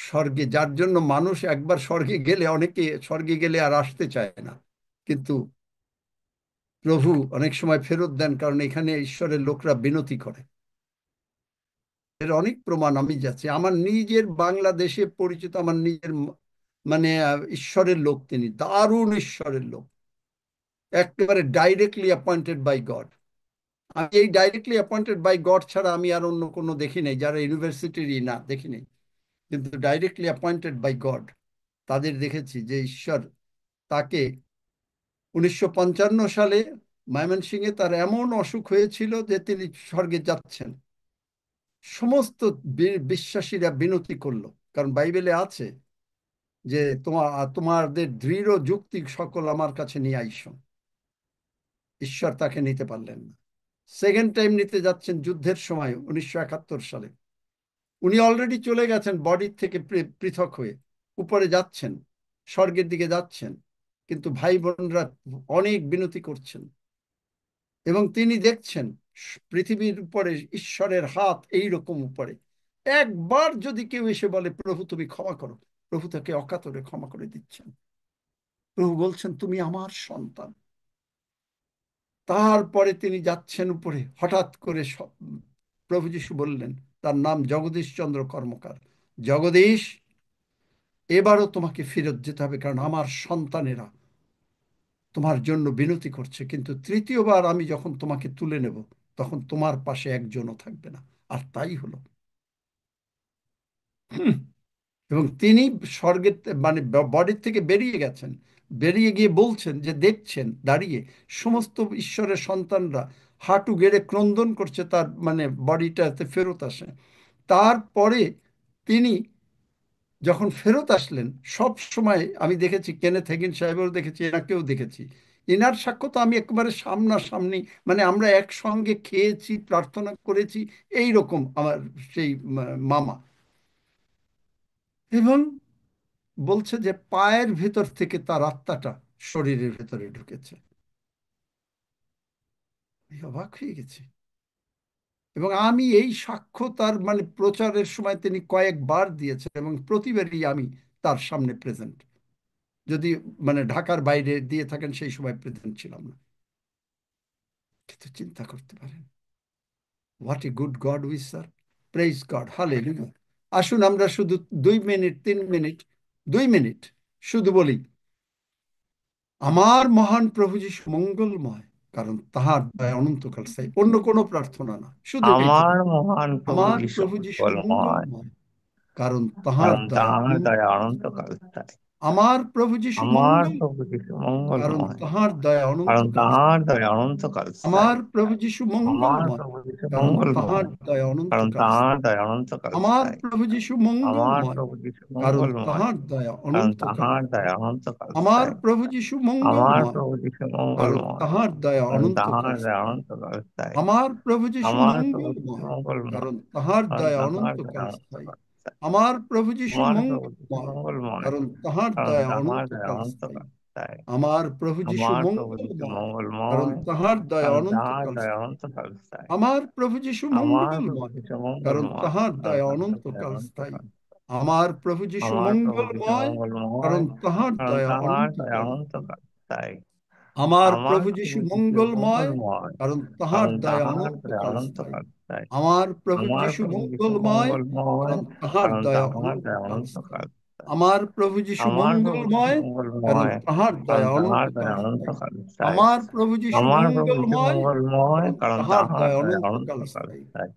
স্বর্গে, যার জন্য মানুষ একবার স্বর্গে গেলে, অনেকে স্বর্গে গেলে আর আসতে চায় না, কিন্তু প্রভু অনেক সময় ফেরত দেন, কারণ এখানে ঈশ্বরের লোকরা বিনতি করে। এর অনেক প্রমাণ আমি যাচ্ছি, আমার নিজের বাংলাদেশে পরিচিত, আমার নিজের মানে ঈশ্বরের লোক, তিনি দারুণ ঈশ্বরের লোক, একেবারে ডাইরেক্টলি অ্যাপয়েন্টেড বাই গড। আমি এই ডাইরেক্টলি অ্যাপয়েন্টেড বাই গড ছাড়া আমি আর অন্য কোনো দেখি নাই, যারা ইউনিভার্সিটিরই না, দেখি নাই, কিন্তু ডাইরেক্টলি অ্যাপয়েন্টেড বাই গড তাদের দেখেছি, যে ঈশ্বর তাকে 1955 সালে ময়মনসিংহে তার এমন অসুখ হয়েছিল যে তিনি স্বর্গে যাচ্ছেন। সমস্ত বিশ্বাসীরা বিনতি করলো, কারণ বাইবেলে আছে যে তোমাদের দৃঢ় যুক্তি সকল আমার কাছে নিয়ে আইসো। ঈশ্বর তাকে নিতে পারলেন না। সেকেন্ড টাইম নিতে যাচ্ছেন যুদ্ধের সময় 1971 সালে। উনি অলরেডি চলে গেছেন বডির থেকে পৃথক হয়ে, উপরে যাচ্ছেন, স্বর্গের দিকে যাচ্ছেন, কিন্তু ভাই বোনরা অনেক বিনতি করছেন, এবং তিনি দেখছেন পৃথিবীর উপরে ঈশ্বরের হাত এই রকম উপরে। একবার যদি কেউ এসে বলে প্রভু তুমি ক্ষমা করো, প্রভু তাকে অকাতরে ক্ষমা করে দিচ্ছেন। প্রভু বলছেন তুমি আমার সন্তান। তারপরে তিনি যাচ্ছেন উপরে, হঠাৎ করে প্রভু যিশু বললেন, তার নাম জগদীশ চন্দ্র কর্মকার, জগদীশ, এবারও তোমাকে ফেরত যেতে হবে, কারণ আমার সন্তানেরা তোমার জন্য বিনতি করছে, কিন্তু তৃতীয়বার আমি যখন তোমাকে তুলে নেব, তখন তোমার পাশে একজনও থাকবে না। আর তাই হলো। হুম, এবং তিনি স্বর্গের মানে বডির থেকে বেরিয়ে গেছেন, বেরিয়ে গিয়ে বলছেন যে দেখছেন দাঁড়িয়ে সমস্ত ঈশ্বরের সন্তানরা হাঁটু গেড়ে ক্রন্দন করছে, তার মানে বডিটাতে ফেরত আসে। তারপরে তিনি যখন ফেরত আসলেন, সব সময় আমি দেখেছি, কেনেথ হেগিন সাহেবেও দেখেছি, এনাকেও দেখেছি, এনার সাক্ষ্য তো আমি একেবারে সামনাসামনি, মানে আমরা একসঙ্গে খেয়েছি, প্রার্থনা করেছি, এই রকম আমার সেই মামা। এবং বলছে যে পায়ের ভেতর থেকে তার আত্মাটা শরীরের ভেতরে ঢুকেছে। আমি অবাক হয়ে গেছি। এবং আমি এই সাক্ষ্য তার মানে প্রচারের সময় তিনি কয়েকবার দিয়েছেন, এবং প্রতিবারই আমি তার সামনে প্রেজেন্ট, যদি মানে ঢাকার বাইরে দিয়ে থাকেন, সেই সময় প্রেজেন্ট ছিলাম না। কিন্তু চিন্তা করতে পারেন, what a good god we serve. Praise God, hallelujah. আসুন আমরা শুধু 2 মিনিট 3 মিনিট 2 মিনিট শুধু বলি, আমার মহান প্রভু যিশু মঙ্গলময়, কারণ তাহার দয়া অনন্তকাল স্থায়ী। অন্য কোনো প্রার্থনা না, শুধু আমার এইটুকু। মহান প্রভু আমার যিশু প্রভু যিশু মঙ্গলময়, মঙ্গলময়, কারণ তাহার কারণ দয়া তাঁহার দয়া অনন্তকাল স্থায়ী। অনন্তকাল স্থায়ী। আমার প্রভু যিশু আমার মঙ্গল, প্রভু যিশু কারণ মঙ্গলময়, তাহার দয়া কারণ অনন্তকাল তাঁহার স্থায়ী। দয়া অনন্তকাল আমার স্থায়ী। প্রভু যিশু আমার মঙ্গলময়, প্রভু যিশু কারণ তাহার মঙ্গলময়, দয়া কারণ অনন্তকাল তাঁহার স্থায়ী। দয়া অনন্তকাল আমার স্থায়ী। প্রভু যিশু আমার মঙ্গলময়, প্রভু যিশু কারণ মঙ্গলময়, তাহার দয়া কারণ অনন্তকাল তাঁহার স্থায়ী। দয়া অনন্তকাল আমার স্থায়ী। প্রভু যিশু আমার মঙ্গলময়, প্রভু যিশু কারণ মঙ্গলময়, তাহার দয়া কারণ অনন্তকাল তাঁহার দয়া স্থায়ী। অনন্তকাল স্থায়ী। আমার প্রভু যিশু আমার প্রভু যিশু মঙ্গলময়, মঙ্গলময়, কারণ তাহার কারণ দয়া তাঁহার দয়া অনন্তকাল স্থায়ী। অনন্তকাল স্থায়ী। আমার প্রভু যিশু আমার প্রভু যিশু মঙ্গলময়, মঙ্গলময়, কারণ তাহার কারণ দয়া তাঁহার দয়া অনন্তকাল স্থায়ী। অনন্তকাল স্থায়ী। আমার প্রভু যিশু আমার প্রভু যিশু মঙ্গলময়, কারণ মঙ্গলময়, তাহার দয়া কারণ তাঁহার অনন্তকাল দয়া স্থায়ী। অনন্তকাল স্থায়ী। আমার প্রভু যিশু আমার প্রভু মঙ্গলময়, যিশু কারণ মঙ্গলময়, তাহার কারণ দয়া তাঁহার দয়া অনন্তকাল স্থায়ী। অনন্তকাল। আমার প্রভু যিশু আমার প্রভু যিশু মঙ্গলময়, মঙ্গলময়, কারণ তাহার কারণ দয়া তাঁহার দয়া অনন্তকাল স্থায়ী। অনন্তকাল স্থায়ী। আমার আমার প্রভু প্রভু যিশু যিশু মঙ্গলময়, মঙ্গলময়, কারণ তাহার কারণ দয়া তাঁহার দয়া অনন্তকাল স্থায়ী। অনন্তকাল স্থায়ী। আমার প্রভু আমার যিশু প্রভু যিশু মঙ্গলময়, মঙ্গলময়, কারণ তাহার কারণ দয়া তাঁহার দয়া অনন্তকাল স্থায়ী। অনন্তকাল স্থায়ী। আমার প্রভু যিশু আমার প্রভু যিশু মঙ্গলময়, কারণ মঙ্গলময়, তাহার কারণ দয়া তাঁহার অনন্তকাল দয়া স্থায়ী। অনন্তকাল স্থায়ী। আমার প্রভু যিশু আমার প্রভু যিশু মঙ্গলময়, মঙ্গলময়, কারণ কারণ তাহার তাঁহার দয়া দয়া অনন্তকাল অনন্তকাল স্থায়ী। স্থায়ী।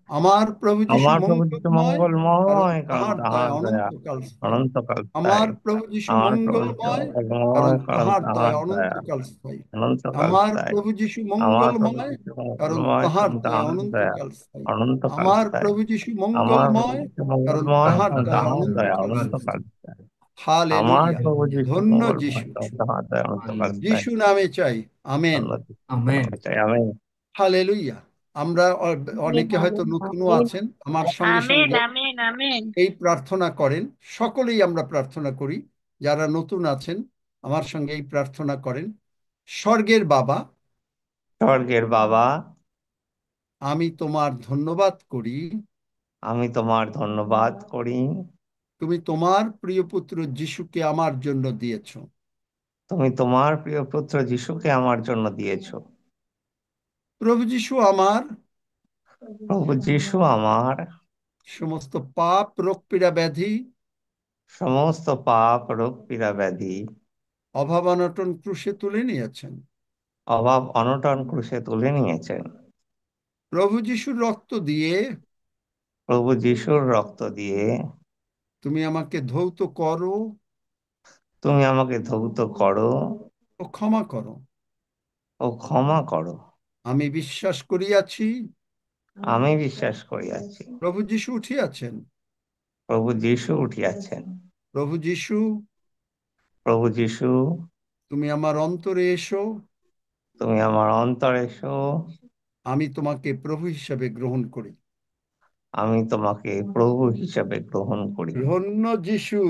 আমার প্রভু যিশু আমার প্রভু যিশু মঙ্গলময়, কারণ মঙ্গলময়, কারণ তাহার তাঁহার দয়া দয়া অনন্তকাল স্থায়ী। অনন্তকাল আমার স্থায়ী। প্রভু যিশু আমার প্রভু যিশু মঙ্গলময়, কারণ মঙ্গলময়, কারণ তাহার তাঁহার দয়া দয়া অনন্তকাল স্থায়ী। অনন্তকাল আমার স্থায়ী। প্রভু যিশু আমার প্রভু মঙ্গলময়, যিশু কারণ মঙ্গলময়, তাহার কারণ দয়া তাঁহার দয়া অনন্তকাল স্থায়ী। অনন্তকাল আমার স্থায়ী। প্রভু যিশু আমার প্রভু মঙ্গলময়, যিশু কারণ মঙ্গলময়, তাহার কারণ দয়া তাঁহার দয়া অনন্তকাল অনন্তকাল স্থায়ী। স্থায়ী। আমার হালেলুয়া, প্রভু যিশু ধন্য মঙ্গলময়, যিশু। কারণ তাঁহার দয়া অনন্তকাল স্থায়ী। যিশু নামে চাই, আমেন। ধন্যবাদ। Amen. চাই আমি। হালেলুয়া। আমরা আমিন অনেকে হয়তো আমিন নতুনও আমিন আছেন, আমার সঙ্গে আমিন সঙ্গে আমিন আমিন। এই প্রার্থনা করেন। সকলেই আমরা প্রার্থনা করি। যারা নতুন আছেন আমার সঙ্গে এই প্রার্থনা করেন। স্বর্গের বাবা, স্বর্গের বাবা, আমি তোমার ধন্যবাদ করি, আমি তোমার ধন্যবাদ করি। তুমি তোমার প্রিয় পুত্র যিশুকে আমার জন্য দিয়েছ। তুমি তোমার প্রিয় পুত্র যিশুকে আমার জন্য দিয়েছ। প্রভু যিশু আমার প্রভু যিশু আমার সমস্ত পাপ, রোগ, পীড়া, ব্যাধি, সমস্ত পাপ, রোগ, পীড়া, ব্যাধি, অভাব, অনটন ক্রুশে তুলে নিয়েছেন। অভাব, অনটন ক্রুশে তুলে নিয়েছেন। প্রভু যিশুর রক্ত দিয়ে প্রভু যিশুর রক্ত দিয়ে তুমি আমাকে ধৌত করো তুমি আমাকে ধৌত করো ও ক্ষমা করো। ও ক্ষমা করো। আমি বিশ্বাস করিয়াছি আমি বিশ্বাস করিয়াছি প্রভু যিশু উঠিয়াছেন। প্রভু যিশু উঠিয়াছেন। প্রভু যিশু, প্রভু যিশু, তুমি আমার অন্তরে এসো। তুমি আমার অন্তরে এসো। আমি তোমাকে প্রভু হিসাবে গ্রহণ করি। আমি তোমাকে প্রভু হিসাবে গ্রহণ করি। ধন্য যিশু,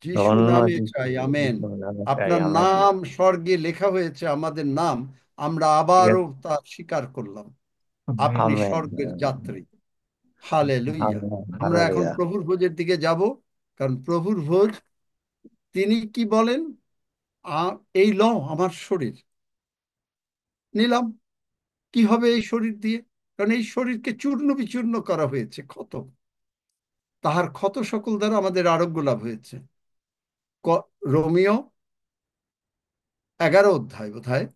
যিশু ধন্য নামে যিশু, চাই, আমেন। যিশুর নামে চাই, আপনার আমেন। নাম স্বর্গে লেখা হয়েছে, আমাদের নাম, আমরা আবারও তা স্বীকার করলাম। আপনি আমেন, স্বর্গের যাত্রী। হালেলুইয়া। আমেন, আমরা এখন হালেলুয়া। প্রভুর ভোজের দিকে যাব, কারণ প্রভুর ভোজ, তিনি কি বলেন, এই লও আমার শরীর। নিলাম। কি হবে এই শরীর দিয়ে? কারণ এই শরীরকে চূর্ণ বিচূর্ণ করা হয়েছে, ক্ষত। তাহার ক্ষত সকল দ্বারা আমাদের আরোগ্য লাভ হয়েছে। রোমিও 11 অধ্যায় বোধহয়।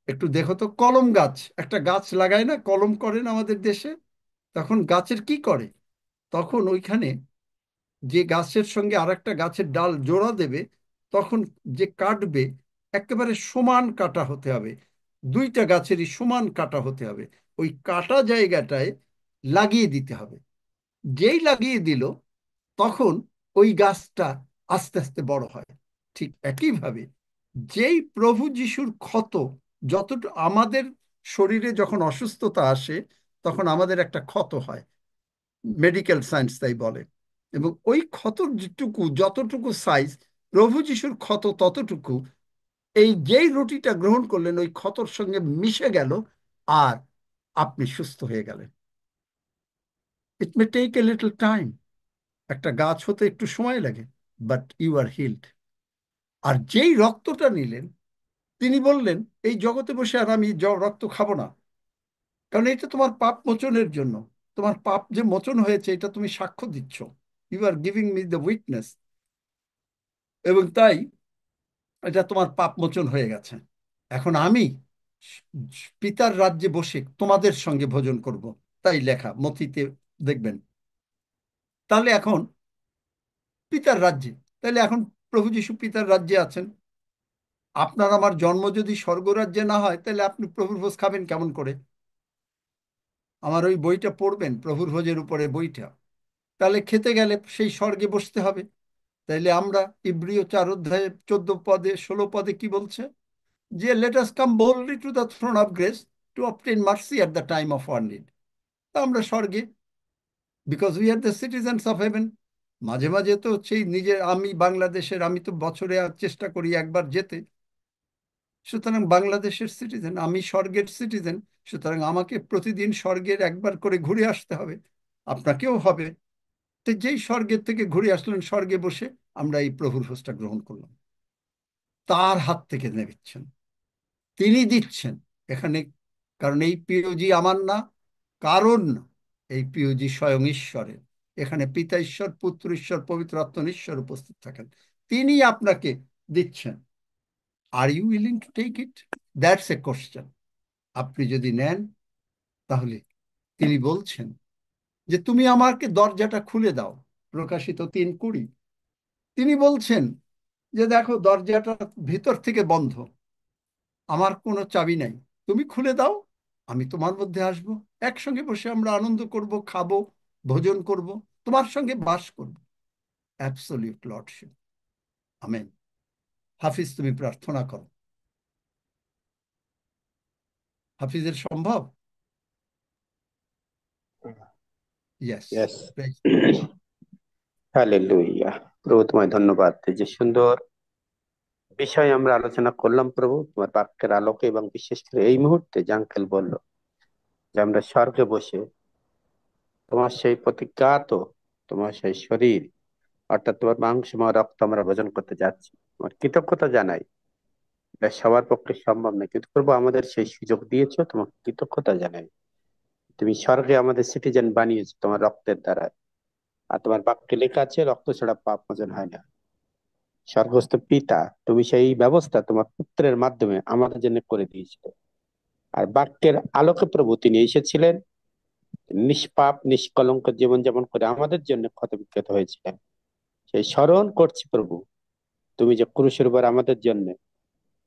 একটু দেখো তো, কলম গাছ, একটা গাছ লাগায় না, কলম করেন আমাদের দেশে, তখন গাছের কি করে? তখন ওইখানে যে গাছের সঙ্গে আর একটা গাছের ডাল জোড়া দেবে, তখন যে কাটবে একেবারে সমান কাটা হতে হবে। দুইটা গাছেরই সমান কাটা হতে হবে। ওই কাটা জায়গাটায় লাগিয়ে দিতে হবে। যেই লাগিয়ে দিল, তখন ওই গাছটা আস্তে আস্তে বড় হয়। ঠিক একইভাবে যেই প্রভু যিশুর ক্ষত, যতটুকু আমাদের শরীরে যখন অসুস্থতা আসে, তখন আমাদের একটা ক্ষত হয়, মেডিকেল সায়েন্স তাই বলে। এবং ওই ক্ষতর যেটুকু, যতটুকু সাইজ, প্রভু যিশুর ক্ষত ততটুকু। এই যেই রুটিটা গ্রহণ করলেন, ওই ক্ষতর সঙ্গে মিশে গেল, আর আপনি সুস্থ হয়ে গেলেন। It may take a little time. একটা গাছ হতে একটু সময় লাগে, বাট ইউ আর হিলড। আর যেই রক্তটা নিলেন, তিনি বললেন এই জগতে বসে আর আমি রক্ত খাবো না, কারণ এটা তোমার পাপ মোচনের জন্য। তোমার পাপ যে মোচন হয়েছে এটা তুমি সাক্ষ্য দিচ্ছ, you are giving me the witness, এবং তাই এটা তোমার পাপ মোচন হয়ে গেছে। এখন আমি পিতার রাজ্যে বসে তোমাদের সঙ্গে ভোজন করব, তাই লেখা মথিতে দেখবেন। তাহলে এখন পিতার রাজ্যে, তাহলে এখন প্রভু যীশু পিতার রাজ্যে আছেন। আপনার আমার জন্ম যদি স্বর্গরাজ্যে না হয়, তাহলে আপনি প্রভুর ভোজ খাবেন কেমন করে? আমার ওই বইটা পড়বেন, প্রভুর ভোজের উপরে বইটা, তাহলে খেতে গেলে সেই স্বর্গে বসতে হবে। তাইলে আমরা ইব্রিয় 4 অধ্যায়ে 14 পদে 16 পদে কি বলছে? যে let us come boldly to the throne of grace to obtain mercy at the time of our need. তা আমরা স্বর্গে, because we are the citizens of heaven. মাঝে মাঝে তো সেই নিজের, আমি বাংলাদেশের, আমি তো বছরে চেষ্টা করি একবার যেতে, সুতরাং বাংলাদেশের সিটিজেন, আমি স্বর্গের সিটিজেন, সুতরাং আমাকে প্রতিদিন স্বর্গের একবার করে ঘুরে আসতে হবে, আপনাকেও হবে। তো যেই স্বর্গের থেকে ঘুরে আসলেন, স্বর্গে বসে আমরা এই প্রভুর ভোজটা গ্রহণ করলাম, তার হাত থেকে নেবেছেন, তিনি দিচ্ছেন এখানে। কারণ এই পিওজি আমার না, কারণ না, এই পিওজি স্বয়ং ঈশ্বরের। এখানে পিতা ঈশ্বর, পুত্র ঈশ্বর, পবিত্র আত্মা ঈশ্বর উপস্থিত থাকেন, তিনি আপনাকে দিচ্ছেন। Are you willing to take it? That's a question. আপনি যদি নেন, তাহলে তিনি বলছেন যে তুমি আমাকে দরজাটা খুলে দাও, প্রকাশিত 3:20। তিনি বলছেন যে দেখো দরজাটা ভিতর থেকে বন্ধ, আমার কোনো চাবি নাই, তুমি খুলে দাও, আমি তোমার মধ্যে আসবো, একসঙ্গে বসে আমরা আনন্দ করব, খাবো, ভোজন করব, তোমার সঙ্গে বাস করব। Absolute lordship. আমেন। হাফিজ, তুমি প্রার্থনা করো। হাফিজের সম্ভব? ইয়েস। Yes. হালেলুয়া। প্রভু তোমায় ধন্যবাদ, যে সুন্দর বিষয় আমরা আলোচনা করলাম প্রভু তোমার বাক্যের আলোকে, এবং বিশেষ করে এই মুহূর্তে যে আঙ্কেল বলল যে আমরা স্বর্গে বসে তোমার সেই প্রতিজ্ঞাত, তোমার সেই শরীর অর্থাৎ তোমার মাংসময় রক্ত আমরা ভোজন করতে যাচ্ছি। তোমার কৃতজ্ঞতা জানাই। এটা সবার পক্ষে সম্ভব নয়, কিন্তু প্রভু আমাদের সেই সুযোগ দিয়েছো, তোমাকে কৃতজ্ঞতা জানাই। তুমি স্বর্গে আমাদের সিটিজেন বানিয়েছো তোমার রক্তের দ্বারা। আর তোমার বাক্যে লেখা আছে রক্ত ছাড়া পাপ মোচন হয় না। স্বর্গস্থ পিতা, তুমি সেই ব্যবস্থা তোমার পুত্রের মাধ্যমে আমাদের জন্য করে দিয়েছিলে। আর বাক্যের আলোকে প্রভু তিনি এসেছিলেন, নিষ্পাপ নিষ্কলঙ্ক জীবন যাপন করে আমাদের জন্য ক্ষতবিক্ষত হয়েছিলেন। সেই স্মরণ করছি প্রভু, তুমি যে ক্রুশের উপর আমাদের জন্য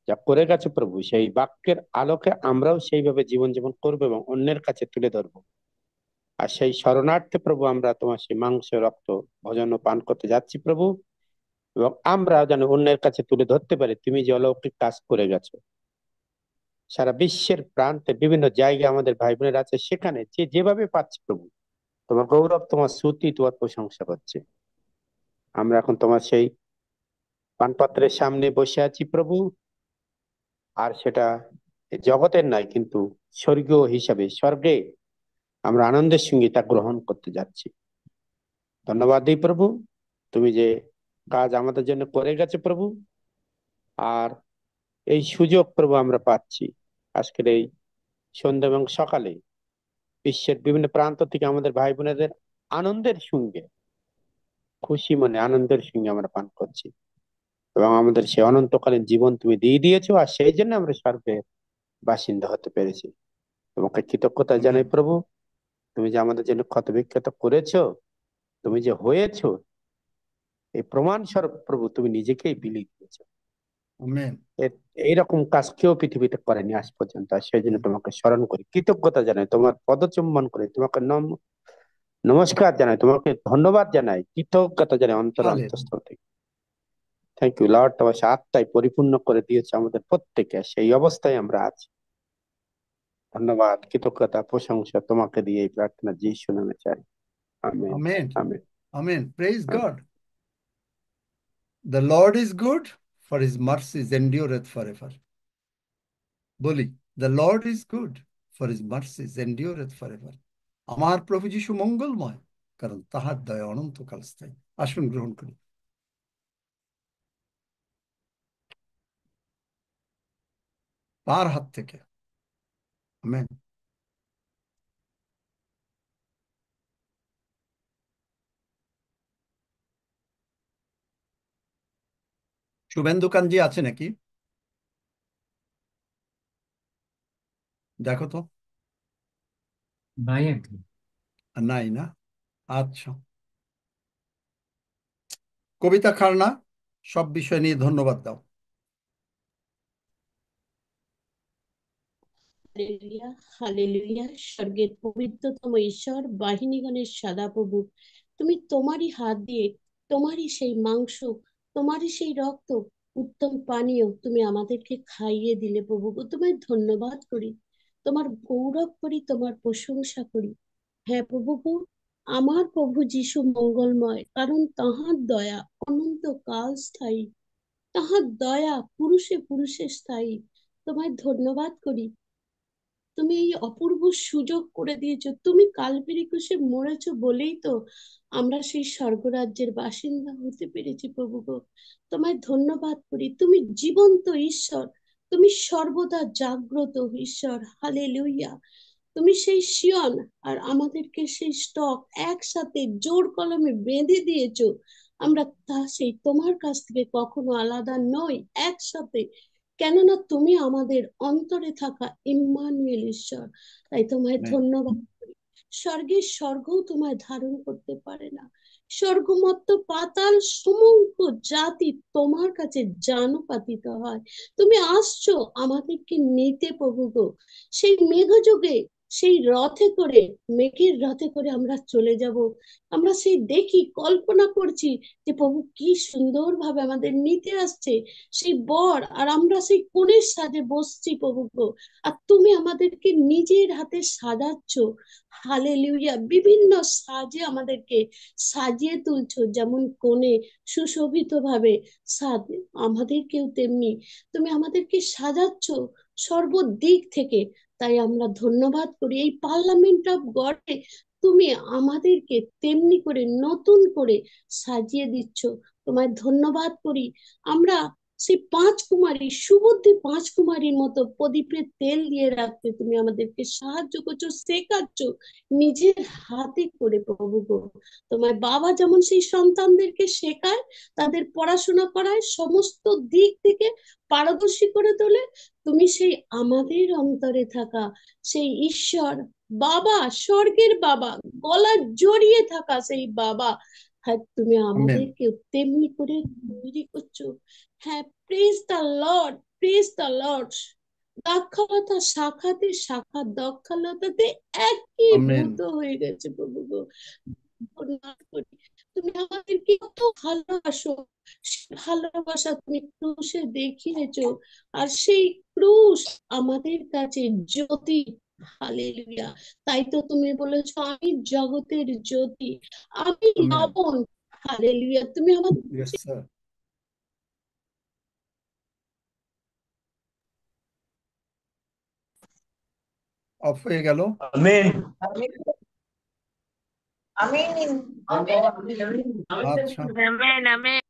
যা করে গেছো প্রভু, সেই বাক্যের আলোকে আমরাও সেইভাবে জীবন যাপন করবো এবং অন্যের কাছে তুলে ধরবো। আর সেই শরণার্থে প্রভু আমরা তোমার সেই মাংস রক্ত ভোজন ও পান করতে যাচ্ছি প্রভু, এবং আমরা যেন অন্যের কাছে তুলে ধরতে পারি তুমি যে অলৌকিক কাজ করে গেছো। সারা বিশ্বের প্রান্তে বিভিন্ন জায়গায় আমাদের ভাই বোনেরা আছে, সেখানে যে যেভাবে পাচ্ছে প্রভু তোমার গৌরব, তোমার স্তুতি, তোমার প্রশংসা করছে। আমরা এখন তোমার সেই পানপাত্রের সামনে বসে আছি প্রভু, আর সেটা জগতের নয়, কিন্তু স্বর্গীয় হিসাবে স্বর্গে আমরা আনন্দের সঙ্গে তা গ্রহণ করতে যাচ্ছি। ধন্যবাদ দিই প্রভু, তুমি যে কাজ আমাদের জন্য করে গেছে প্রভু। আর এই সুযোগ প্রভু আমরা পাচ্ছি আজকের এই সন্ধ্যা এবং সকালে বিশ্বের বিভিন্ন প্রান্ত থেকে আমাদের ভাই বোনেদের আনন্দের সঙ্গে, খুশি মনে আনন্দের সঙ্গে আমরা পান করছি, এবং আমাদের সেই অনন্তকালীন জীবন তুমি দিয়ে দিয়েছো, আর সেই জন্য আমরা স্বর্গের বাসিন্দা হতে পেরেছি। তোমাকে কৃতজ্ঞতা জানাই প্রভু, তুমি যে আমাদের জন্য ক্ষত বিক্ষত করেছো, তুমি যে হয়েছো এই প্রমাণ স্বরূপ প্রভু, তুমি নিজেকেই বিলিয়ে দিয়েছো। আমেন। এইরকম কাজ কেউ পৃথিবীতে করেনি আজ পর্যন্ত। আর সেই জন্য তোমাকে স্মরণ করি, কৃতজ্ঞতা জানাই, তোমার পদচুম্বন করে তোমাকে নমস্কার জানাই, তোমাকে ধন্যবাদ জানাই, কৃতজ্ঞতা জানাই অন্তর অন্তঃস্থল থেকে। থ্যাংক ইউ লর্ড, তোমার আত্মায় পরিপূর্ণ করে দিয়েছে আমাদের প্রত্যেকে, সেই অবস্থায় আমরা আছি। ধন্যবাদ, কৃতজ্ঞতা, প্রশংসা তোমাকে দিয়ে এই প্রার্থনা যিশু নামে চাই। Amen. Amen. Amen. Amen. Praise God. The Lord is good, for his mercies endureth forever. বলি, the Lord is good, for his mercies endureth forever. আমার প্রভু যীশু মঙ্গলময়, কারণ তাহার দয়া অনন্তকাল স্থায়ী। আসুন গ্রহণ করি। তার হাত থেকে। আমেন। শুভেন্দু কাঞ্জি আছে নাকি? দেখো তো। নাই আর কি। নাই না? আচ্ছা। কবিতা খান্না, সব বিষয় নিয়ে ধন্যবাদ দাও। Hallelujah, hallelujah. স্বর্গের পবিত্রতম ঈশ্বর, বাহিনীগণের সদাপ্রভু, তুমি তোমারই হাত দিয়ে, তোমারই সেই মাংস, তোমারই সেই রক্ত, উত্তম পানীয় তুমি আমাদেরকে খাইয়ে দিলে প্রভু গো। তোমায় ধন্যবাদ করি, তোমার গৌরব করি, তোমার প্রশংসা করি। হ্যাঁ প্রভু গো, আমার প্রভু যিশু মঙ্গলময়, কারণ তাহার দয়া অনন্ত কাল স্থায়ী, তাহার দয়া পুরুষে পুরুষে স্থায়ী। তোমায় ধন্যবাদ করি, তুমি এই অপূর্ব সুযোগ করে দিয়েছো। তুমি কালভারি ক্রুশে মরেছো বলেই তো আমরা সেই স্বর্গরাজ্যের বাসিন্দা হতে পেরেছি প্রভু গো। তোমায় ধন্যবাদ করি, তুমি জীবন্ত ঈশ্বর, তুমি সর্বদা জাগ্রত ঈশ্বর। হালেলুইয়া। তুমি সেই সিয়ন আর আমাদেরকে সেই স্টক একসাথে জোর কলমে বেঁধে দিয়েছো। আমরা তা সেই তোমার কাছ থেকে কখনো আলাদা নই, একসাথে। কেননা তুমি আমাদের অন্তরে থাকা ইম্মানুয়েল ঈশ্বর। তাই তোমায় আমেন। ধন্যবাদ করি। স্বর্গের স্বর্গও তোমায় ধারণ করতে পারে না। স্বর্গমত্ত পাতাল সমস্ত জাতি তোমার কাছে জানুপাতিত হয়। তুমি আসছো আমাদেরকে নিতে প্রভু গো। সেই মেঘযুগে, সেই রথে করে, মেঘের রথে করে আমরা চলে যাব। আমরা সেই দেখি, কল্পনা করছি যে প্রভু কি সুন্দর ভাবে আমাদের নিতে আসছে সেই বর, আর আমরা সেই কনের সাজে বসছি প্রভু গো। আর তুমি আমাদেরকে নিজের হাতে সাজাচ্ছ। হালেলুয়া। বিভিন্ন সাজে আমাদেরকে সাজিয়ে তুলছো, যেমন কোণে সুশোভিত ভাবে সাজ, আমাদেরকেও তেমনি তুমি আমাদেরকে সাজাচ্ছ সর্বদিক থেকে। তাই আমরা ধন্যবাদ করি, এই পার্লামেন্ট অফ গডে তুমি আমাদেরকে তেমনি করে নতুন করে সাজিয়ে দিচ্ছ। তোমায় ধন্যবাদ করি। আমরা সেই পাঁচ কুমারী, সুবুদ্ধি পাঁচ কুমারীর মতো প্রদীপের তেল দিয়ে রাখতে তুমি আমাদেরকে সাহায্য করছো, শেখাচ্ছ নিজের হাতে করে প্রভু গো। তোমার বাবা যেমন সেই সন্তানদেরকে শেখায়, তাদের পড়াশোনা করায়, সমস্ত দিক থেকে পারদর্শী করে তোলে, তুমি সেই আমাদের অন্তরে থাকা সেই ঈশ্বর বাবা, স্বর্গের বাবা, গলা জড়িয়ে থাকা সেই বাবা, হ্যাঁ তুমি আমেন। আমাদেরকে তেমনি করে তৈরি করছো। হ্যাঁ, praise the Lord, praise the Lord. দাক্ষালতা শাখাতে শাখা দক্ষালতাতে আমেন। একীভূত হয়ে গেছে প্রভু গো। ধন্যবাদ করি। তুমি আমাদেরকে কত ভালোবাসো, সেই ভালোবাসা তুমি ক্রুশে দেখিয়েছো। আর সেই ক্রুশ আমাদের কাছে জ্যোতি। হালেলুয়া। তাই তো তুমি বলেছো আমি জগতের জ্যোতি, আমি আমেন। লবণ। হালেলুয়া। তুমি আমাদের ইয়েস স্যার। অফ হয়ে গেল। আমেন। আচ্ছা, আমেন আমেন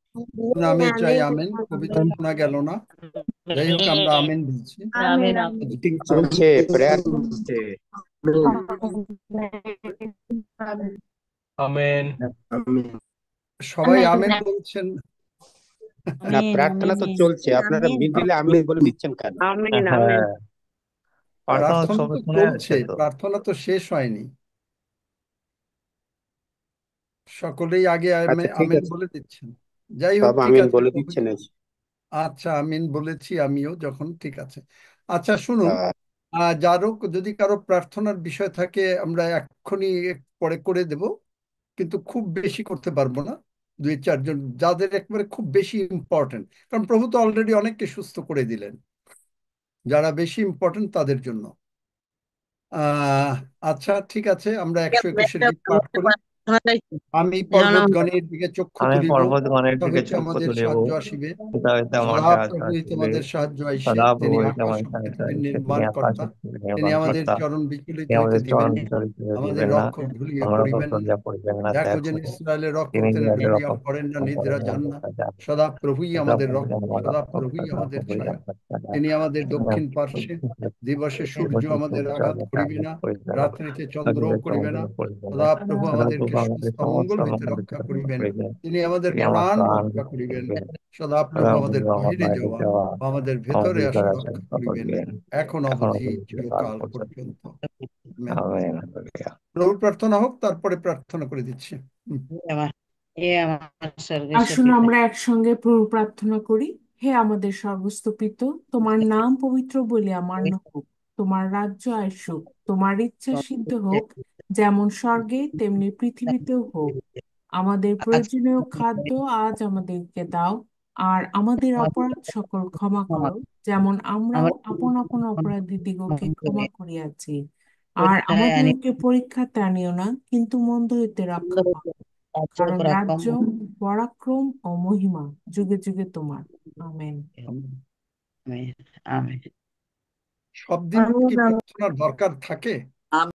আমি চাই আমেন, আমেন। কবিতা আমেন। শোনা গেল না, যাই হোক আমরা আমেন বলছি। আমেন মিটিং চলছে, প্রেয়ার চলছে। আমেন। সবাই আমেন বলছেন। না, আমেন প্রার্থনা তো আমেন চলছে, আপনারা আমেন। মিডিলে আমি বলে দিচ্ছেন কেন? Amen amen. হ্যাঁ, প্রার্থনা প্রার্থনা সবে তো শুনে চলছে, যাচ্ছে তো। প্রার্থনা তো শেষ হয়নি। সকলেই আগে আচ্ছা ঠিক আমেন আছে, বলে দিচ্ছেন। যাই হোক, সব ঠিক আমিন আছে। বলে দিচ্ছেন এসে। আচ্ছা, আমিন বলেছি আমিও যখন, ঠিক আছে। আচ্ছা শুনুন, আহ, যারও যদি কারো প্রার্থনার বিষয় থাকে আমরা এক্ষুনি পরে করে দেব, কিন্তু খুব বেশি করতে পারবো না। দুই চারজন যাদের একেবারে খুব বেশি ইম্পর্টেন্ট, কারণ প্রভু তো অলরেডি অনেককে সুস্থ করে দিলেন, যারা বেশি ইম্পর্টেন্ট তাদের জন্য। আহ আচ্ছা ঠিক আছে, আমরা 121 গীত পাঠ করি। ভালোই তো। আমি যেমন আমরা পর্বতগণের দিকে চক্ষু আমি তুলিব, পর্বতগণের কোথা দিকে হইতে চক্ষু আমাদের তুলিব, সাহায্য আসিবে। পিতা হইতে আমার সাহায্য সদাপ্রভুই আসিবে। তোমাদের সাহায্য আইসে। সদাপ্রভু তিনি হইতে আকাশ আমার ও সাহায্য পৃথিবীর আসিবে। তিনি আকাশ নির্মাণকর্তা। ও পৃথিবীর তিনি আমাদের নির্মাণকর্তা। চরণ বিচলিত তিনি হইতে আমাদের দিবেন চরণ না, বিচলিত হতে আমাদের দিবেন না, রক্ষক ভুলিয়া আমরা পড়িবেন না। করিয়া পড়িবেন না। দেখো দেখো, যেন ইসরায়েলের তিনি রক্ষক যেন নিজের ঢুলিয়া রক্ষক পড়েন না, নিদ্রা করেন না, যান না। নিদ্রা যান না। সদাপ্রভুই আমাদের সদাপ্রভু রক্ষক, আমার রক্ষক, সদাপ্রভুই আমাদের সদাপ্রভুই ছায়া। আমার ছায়া। তিনি আমাদের দক্ষিণ পার্শ্বে। দিবসে সূর্য দেবতা আমাদের সূর্য আঘাত আমাকে করিবে আঘাত না, করিবে না, রাত্রিতে চন্দ্রও রাত্রিতে করিবে চন্দ্র না। পড়িবে না। সদাপ্রভু সদাপ্রভু আমাদেরকে আমাদের সমস্ত সমস্ত অমঙ্গল হইতে মঙ্গল রক্ষা রক্ষা করিবেন। করিবেন। তিনি আমাদের তিনি আমার প্রাণ প্রাণ রক্ষা রক্ষা করিবেন। করিবেন। সদাপ্রভু আমাদের সদাপ্রভু আমার বাহিরে বাইরে যাওয়া যাওয়া, বা আমাদের আমার ভেতরে আসা ভিতরে আসা রক্ষা রক্ষা করিবেন, করিবেন, এখন এখন অবধি কাল চিরকাল পর্যন্ত। পর্যন্ত। আমেন। আমেন। হালেলুয়া। প্রভুর প্রার্থনা হোক, তারপরে প্রার্থনা করে দিচ্ছি। আমার স্বর্গের আসুন পিতা, আমরা একসঙ্গে প্রভু প্রার্থনা করি। হে আমাদের স্বর্গস্থ পিতা, তোমার নাম পবিত্র বলিয়া মান্য হোক। তোমার রাজ্য আসুক, তোমার ইচ্ছা সিদ্ধ হোক, যেমন স্বর্গে তেমনি পৃথিবীতেও হোক। আমাদের প্রয়োজনীয় খাদ্য আজ আমাদেরকে দাও, আর আমাদের অপরাধ সকল ক্ষমা করো, যেমন আমরাও আমরা আপন আপন অপরাধীদিগকে ক্ষমা করিয়াছি। আর পরীক্ষায় আনি আমাদেরকে পরীক্ষাতে আনিও না, কিন্তু মন্দ হইতে রক্ষা করো। কারণ রাজ্য, পরাক্রম ও মহিমা যুগে যুগে তোমার। আমেন। আমেন। সব দিন কি আমেন। প্রার্থনার দরকার থাকে?